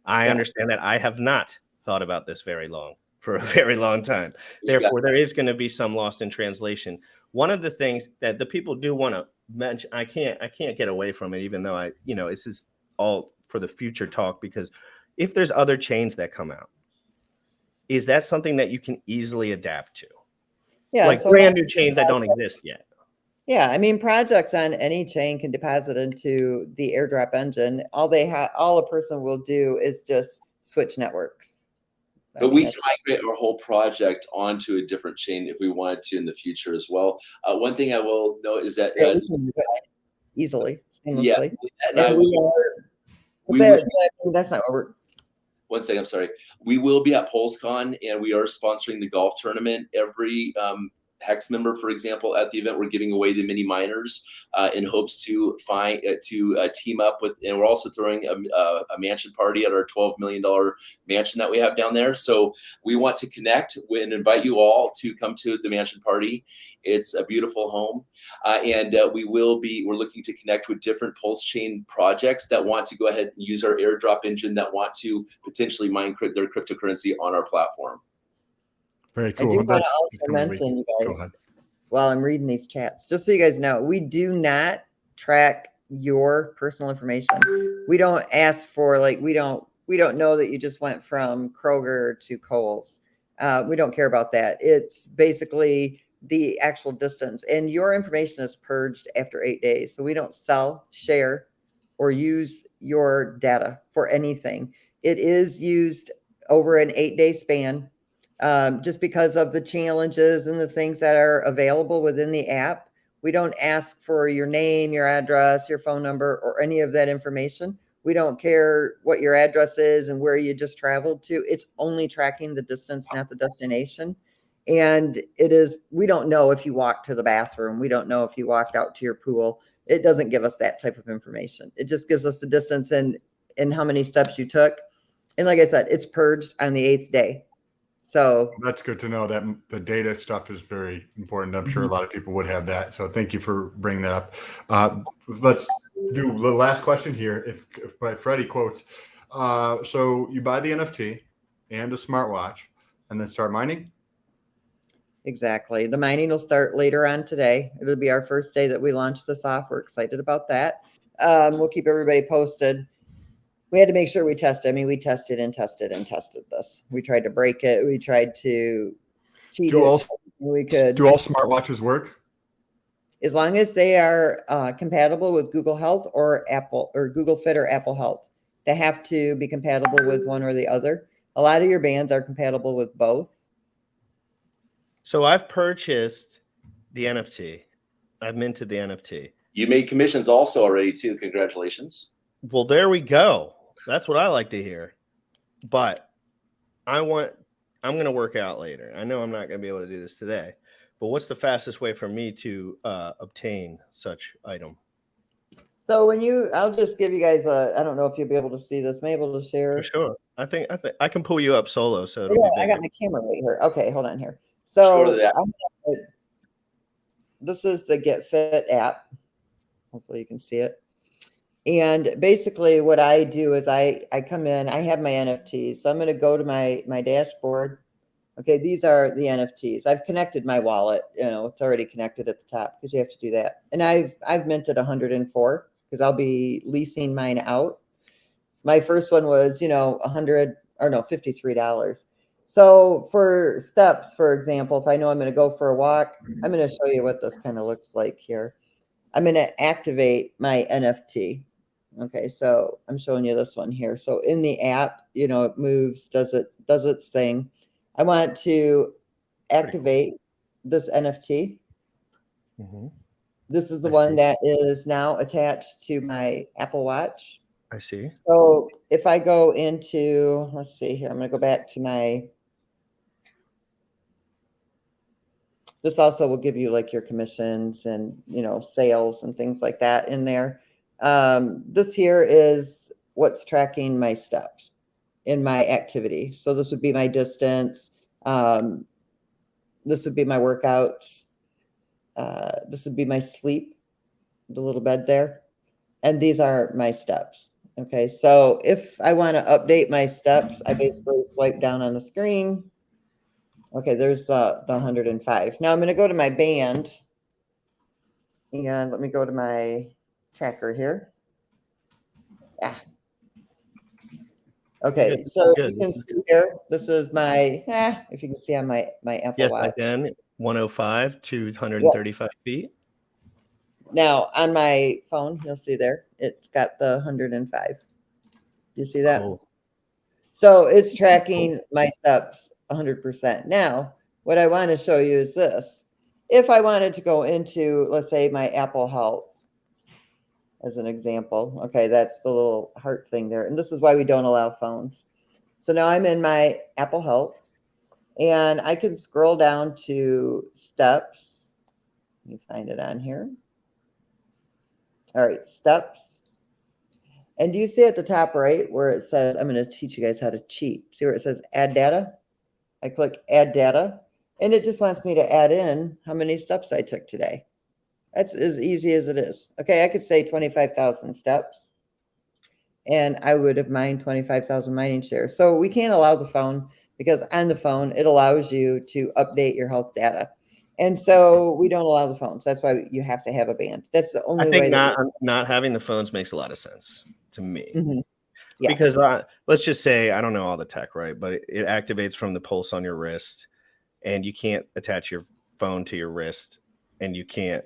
Speaker 1: I understand that I have not thought about this for a very long time. Therefore, there is going to be some lost in translation. One of the things that the people do want to mention, I can't get away from it, even though this is all for the future talk, because if there's other chains that come out, is that something that you can easily adapt to? Yeah, like brand new chains that don't exist yet.
Speaker 5: Yeah, I mean, projects on any chain can deposit into the airdrop engine. All a person will do is just switch networks.
Speaker 4: But we can migrate our whole project onto a different chain if we wanted to in the future as well. One thing I will note is that
Speaker 5: we can do it easily, seamlessly.
Speaker 4: Yes,
Speaker 5: that's not what we're.
Speaker 4: One second, I'm sorry. We will be at Pulsechain, and we are sponsoring the golf tournament. Every Hex member, for example, at the event, we're giving away the mini miners in hopes to team up with, and we're also throwing a mansion party at our $12 million mansion that we have down there. So we want to connect and invite you all to come to the mansion party. It's a beautiful home, and we're looking to connect with different Pulsechain projects that want to go ahead and use our airdrop engine, that want to potentially mine their cryptocurrency on our platform.
Speaker 3: Very cool.
Speaker 5: I do want to also mention, you guys, while I'm reading these chats, just so you guys know, we do not track your personal information. We don't ask for, like, we don't know that you just went from Kroger to Kohl's. We don't care about that. It's basically the actual distance, and your information is purged after 8 days. So we don't sell, share, or use your data for anything. It is used over an 8-day span. Just because of the challenges and the things that are available within the app, We don't ask for your name, your address, your phone number, or any of that information. We don't care what your address is and where you just traveled to. It's only tracking the distance, not the destination. And we don't know if you walked to the bathroom. We don't know if you walked out to your pool. It doesn't give us that type of information. It just gives us the distance and how many steps you took. And like I said, it's purged on the 8th day. So
Speaker 3: that's good to know that the data stuff is very important. I'm sure a lot of people would have that. So thank you for bringing that up. Let's do the last question here. If by Freddie quotes, so you buy the NFT and a smartwatch and then start mining?
Speaker 5: Exactly. The mining will start later on today. It'll be our first day that we launch this off. We're excited about that. We'll keep everybody posted. We had to make sure we tested. I mean, we tested this. We tried to break it. We tried to cheat it. We could.
Speaker 3: Do all smartwatches work?
Speaker 5: As long as they are compatible with Google Health or Apple or Google Fit or Apple Health. They have to be compatible with one or the other. A lot of your bands are compatible with both.
Speaker 1: So I've purchased the NFT. I've minted the NFT.
Speaker 4: You made commissions also already too. Congratulations.
Speaker 1: Well, there we go. That's what I like to hear. But I'm going to work out later. I know I'm not going to be able to do this today. But what's the fastest way for me to obtain such item?
Speaker 5: So I'll just give you guys I don't know if you'll be able to see this. Am I able to share?
Speaker 1: For sure. I think I can pull you up solo. So
Speaker 5: I got my camera right here. Okay, hold on here. So this is the GetFit app. Hopefully you can see it. And basically what I do is I come in, I have my NFTs. So I'm going to go to my dashboard. Okay, these are the NFTs. I've connected my wallet. It's already connected at the top because you have to do that. And I've minted 104 because I'll be leasing mine out. My first one was, $53. So for steps, for example, if I know I'm going to go for a walk, I'm going to show you what this kind of looks like here. I'm going to activate my NFT. Okay, so I'm showing you this one here. So in the app, it moves, does its thing. I want to activate this NFT.
Speaker 1: Mm-hmm.
Speaker 5: This is the one that is now attached to my Apple Watch.
Speaker 1: I see.
Speaker 5: So if I go into, let's see here, I'm going to go back to this also will give you like your commissions and, sales and things like that in there. This here is what's tracking my steps in my activity. So this would be my distance. This would be my workouts. This would be my sleep, the little bed there. And these are my steps. Okay, so if I want to update my steps, I basically swipe down on the screen. Okay, there's the 105. Now I'm going to go to my band. And let me go to my tracker here. Okay, so you can see here, this is my, if you can see on my Apple Watch.
Speaker 1: Yes, I can. 105 to 135 feet.
Speaker 5: Now on my phone, you'll see there, it's got the 105. Do you see that?
Speaker 1: Cool.
Speaker 5: So it's tracking my steps 100%. Now, what I want to show you is this. If I wanted to go into, let's say, my Apple Health as an example, okay, that's the little heart thing there. And this is why we don't allow phones. So now I'm in my Apple Health and I can scroll down to steps. Let me find it on here. All right, steps. And do you see at the top right where it says, I'm going to teach you guys how to cheat. See where it says add data? I click add data and it just wants me to add in how many steps I took today. That's as easy as it is. Okay, I could say 25,000 steps and I would have mined 25,000 mining shares. So we can't allow the phone because on the phone, it allows you to update your health data. And so we don't allow the phones. That's why you have to have a band. That's the only way.
Speaker 1: I think not having the phones makes a lot of sense to me.
Speaker 5: Mm-hmm. Yeah.
Speaker 1: Because let's just say, I don't know all the tech, right? But it activates from the pulse on your wrist and you can't attach your phone to your wrist and you can't,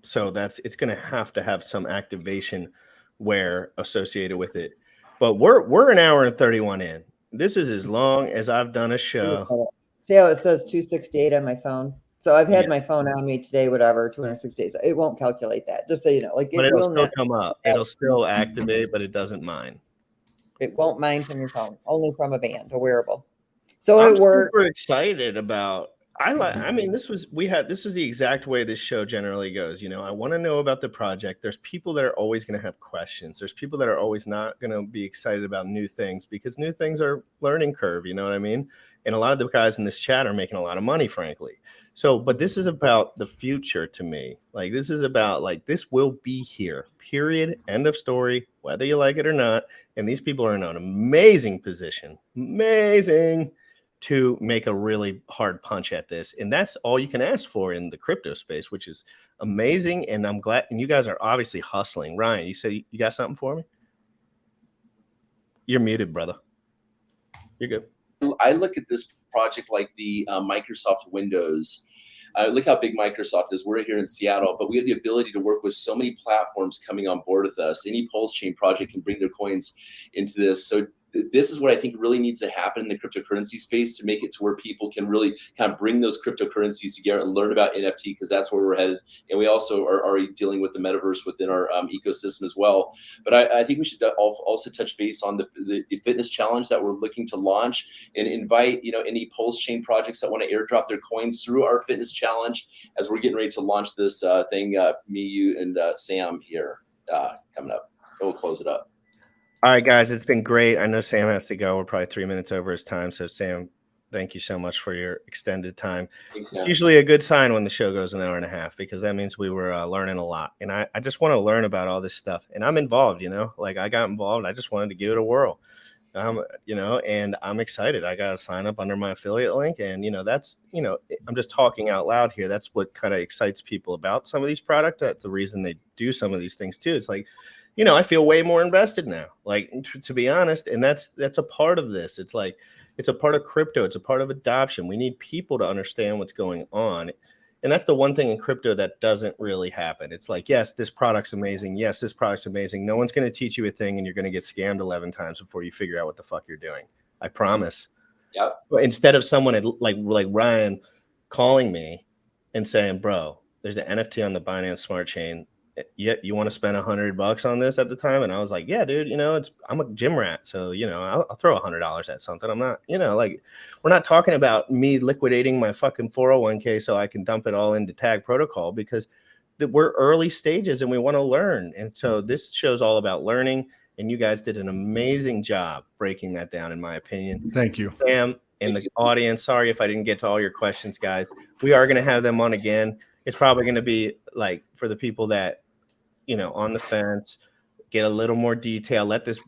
Speaker 1: so it's going to have some activation where associated with it. But we're an hour and 31 in. This is as long as I've done a show.
Speaker 5: See how it says 268 on my phone? So I've had my phone on me today, whatever, 206 days. It won't calculate that. Just so you know, like
Speaker 1: But
Speaker 5: it
Speaker 1: it'll
Speaker 5: will
Speaker 1: still
Speaker 5: not.
Speaker 1: come up. It'll still activate, but it doesn't mine.
Speaker 5: It won't mine from your phone, only from a band, a wearable. So
Speaker 1: I'm
Speaker 5: it works.
Speaker 1: super excited about. I mean, this is the exact way this show generally goes. You know, I want to know about the project. There's people that are always going to have questions. There's people that are always not going to be excited about new things because new things are learning curve. You know what I mean? And a lot of the guys in this chat are making a lot of money, frankly. So, but this is about the future to me. Like, this is about like, this will be here, period. End of story, whether you like it or not. And these people are in an amazing position, to make a really hard punch at this. And that's all you can ask for in the crypto space, which is amazing. And I'm glad. And you guys are obviously hustling. Ryan, you said you got something for me? You're muted, brother. You're good.
Speaker 4: I look at this project like the Microsoft Windows. Look how big Microsoft is. We're here in Seattle, but we have the ability to work with so many platforms coming on board with us. Any Pulsechain project can bring their coins into this. So this is what I think really needs to happen in the cryptocurrency space to make it to where people can really kind of bring those cryptocurrencies together and learn about NFT, because that's where we're headed. And we also are already dealing with the metaverse within our ecosystem as well. But I think we should also touch base on the fitness challenge that we're looking to launch, and invite, you know, any Pulsechain projects that want to airdrop their coins through our fitness challenge as we're getting ready to launch this thing. Me, you, and Sam here coming up. And we'll close it up.
Speaker 1: All right, guys, it's been great. I know Sam has to go. We're probably 3 minutes over his time. So, Sam, thank you so much for your extended time.
Speaker 4: Thanks,
Speaker 1: it's usually a good sign when the show goes an hour and a half, because that means we were learning a lot. And I just want to learn about all this stuff. And I'm involved, you know, like I got involved. I just wanted to give it a whirl, you know, and I'm excited. I got to sign up under my affiliate link. And, you know, that's, you know, I'm just talking out loud here. That's what kind of excites people about some of these products. That's the reason they do some of these things, too. It's like, you know, I feel way more invested now, like, to be honest. And that's a part of this. It's like, it's a part of crypto. It's a part of adoption. We need people to understand what's going on. And that's the one thing in crypto that doesn't really happen. It's like, yes, this product's amazing. Yes, this product's amazing. No one's going to teach you a thing and you're going to get scammed 11 times before you figure out what the fuck you're doing. I promise.
Speaker 4: Yep.
Speaker 1: But instead of someone like Ryan calling me and saying, bro, there's an NFT on the Binance Smart Chain. You want to spend $100 on this at the time? And I was like, yeah, dude, you know, I'm a gym rat. So, you know, I'll throw $100 at something. I'm not, you know, like, we're not talking about me liquidating my fucking 401k so I can dump it all into Tag Protocol, because we're early stages and we want to learn. And so this show's all about learning. And you guys did an amazing job breaking that down, in my opinion.
Speaker 3: Thank you,
Speaker 1: Sam, and the audience. Sorry if I didn't get to all your questions, guys. We are going to have them on again. It's probably going to be like, for the people that, you know, on the fence, get a little more detail, let this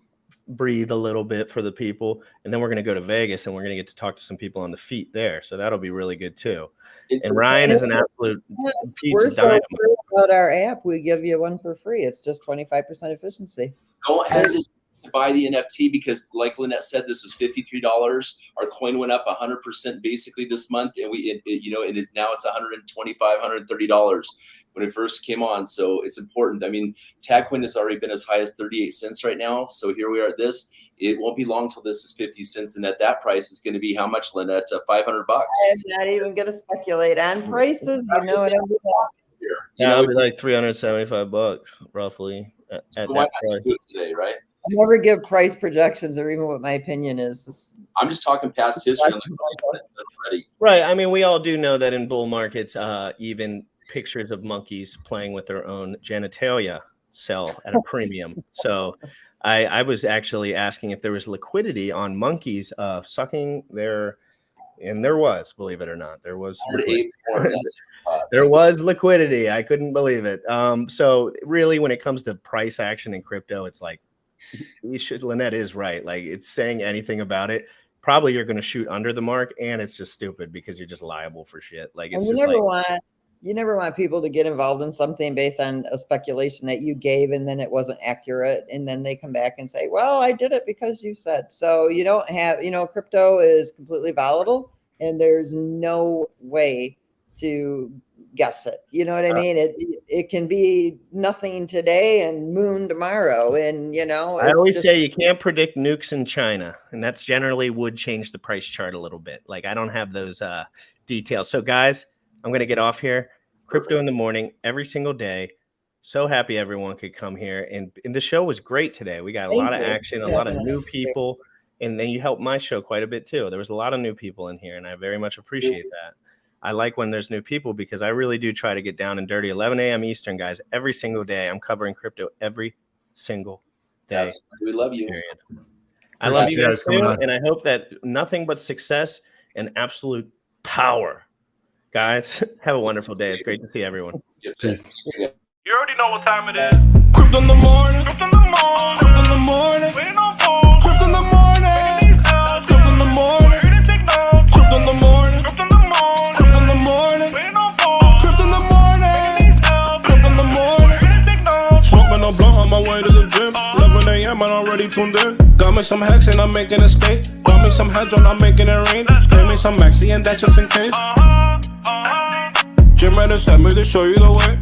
Speaker 1: breathe a little bit for the people. And then we're going to go to Vegas and we're going to get to talk to some people on the feet there. So that'll be really good too. And Ryan is an absolute piece
Speaker 5: We're
Speaker 1: of
Speaker 5: so
Speaker 1: dynamite.
Speaker 5: thrilled about our app. We give you one for free. It's just 25% efficiency.
Speaker 4: Don't hesitate to buy the NFT, because like Lynette said, this was $53. Our coin went up 100% basically this month, and you know, and it's $125, $130 when it first came on. So it's important. I mean, tag coin has already been as high as 38 cents right now. So here we are at this. It won't be long till this is 50 cents, and at that price, it's going to be how much, Lynette? $500.
Speaker 5: I'm not even going to speculate on prices. You know what I'm doing.
Speaker 1: Yeah, it'll be like $375 roughly at
Speaker 4: So
Speaker 1: that
Speaker 4: why not
Speaker 1: price.
Speaker 4: do it today, right?
Speaker 5: I never give price projections or even what my opinion is.
Speaker 4: I'm just talking past history. Ready.
Speaker 1: Right. I mean, we all do know that in bull markets, even pictures of monkeys playing with their own genitalia sell at a premium. So I was actually asking if there was liquidity on monkeys sucking their, and there was, believe it or not, there was liquidity. There was liquidity. I couldn't believe it. So really, when it comes to price action in crypto, it's like, Lynette is right. Like, it's saying anything about it, probably you're going to shoot under the mark, and it's just stupid because you're just liable for shit. Like, it's just
Speaker 5: you never want people to get involved in something based on a speculation that you gave and then it wasn't accurate, and then they come back and say, well, I did it because you said so. You don't have, you know, crypto is completely volatile and there's no way to guess it. You know what I mean? It can be nothing today and moon tomorrow. And, you know,
Speaker 1: I always say you can't predict nukes in China, and that's generally would change the price chart a little bit. Like, I don't have those details. So guys, I'm going to get off here. Crypto in the morning every single day. So happy everyone could come here. And the show was great today. We got a lot of action, a lot of new people. And then you helped my show quite a bit too. There was a lot of new people in here, and I very much appreciate that. I like when there's new people because I really do try to get down and dirty. 11 a.m. Eastern, guys, every single day. I'm covering crypto every single day.
Speaker 4: We love you.
Speaker 1: Period. I love you guys too, and I hope that nothing but success and absolute power. Guys, have a wonderful day. It's great to see everyone.
Speaker 3: Peace.
Speaker 2: You already know what time it is. Crypto in the morning. Crypto in the morning. Crypto in the morning. Waiting on phone. Crypto in the morning. Crypto in the morning. Crypto in the morning. Crypto in the morning. Crypto in the morning. Waiting on phone. Crypto in the morning. Crypto in the morning. Smoking a blunt on my way to the gym. 11 a.m. and I'm already tuned in. Got me some hacks and I'm making a stake. Got me some hedge on, I'm making it rain. Pay me some maxi and that's just in case. Jim Reddit sent me to show you the way.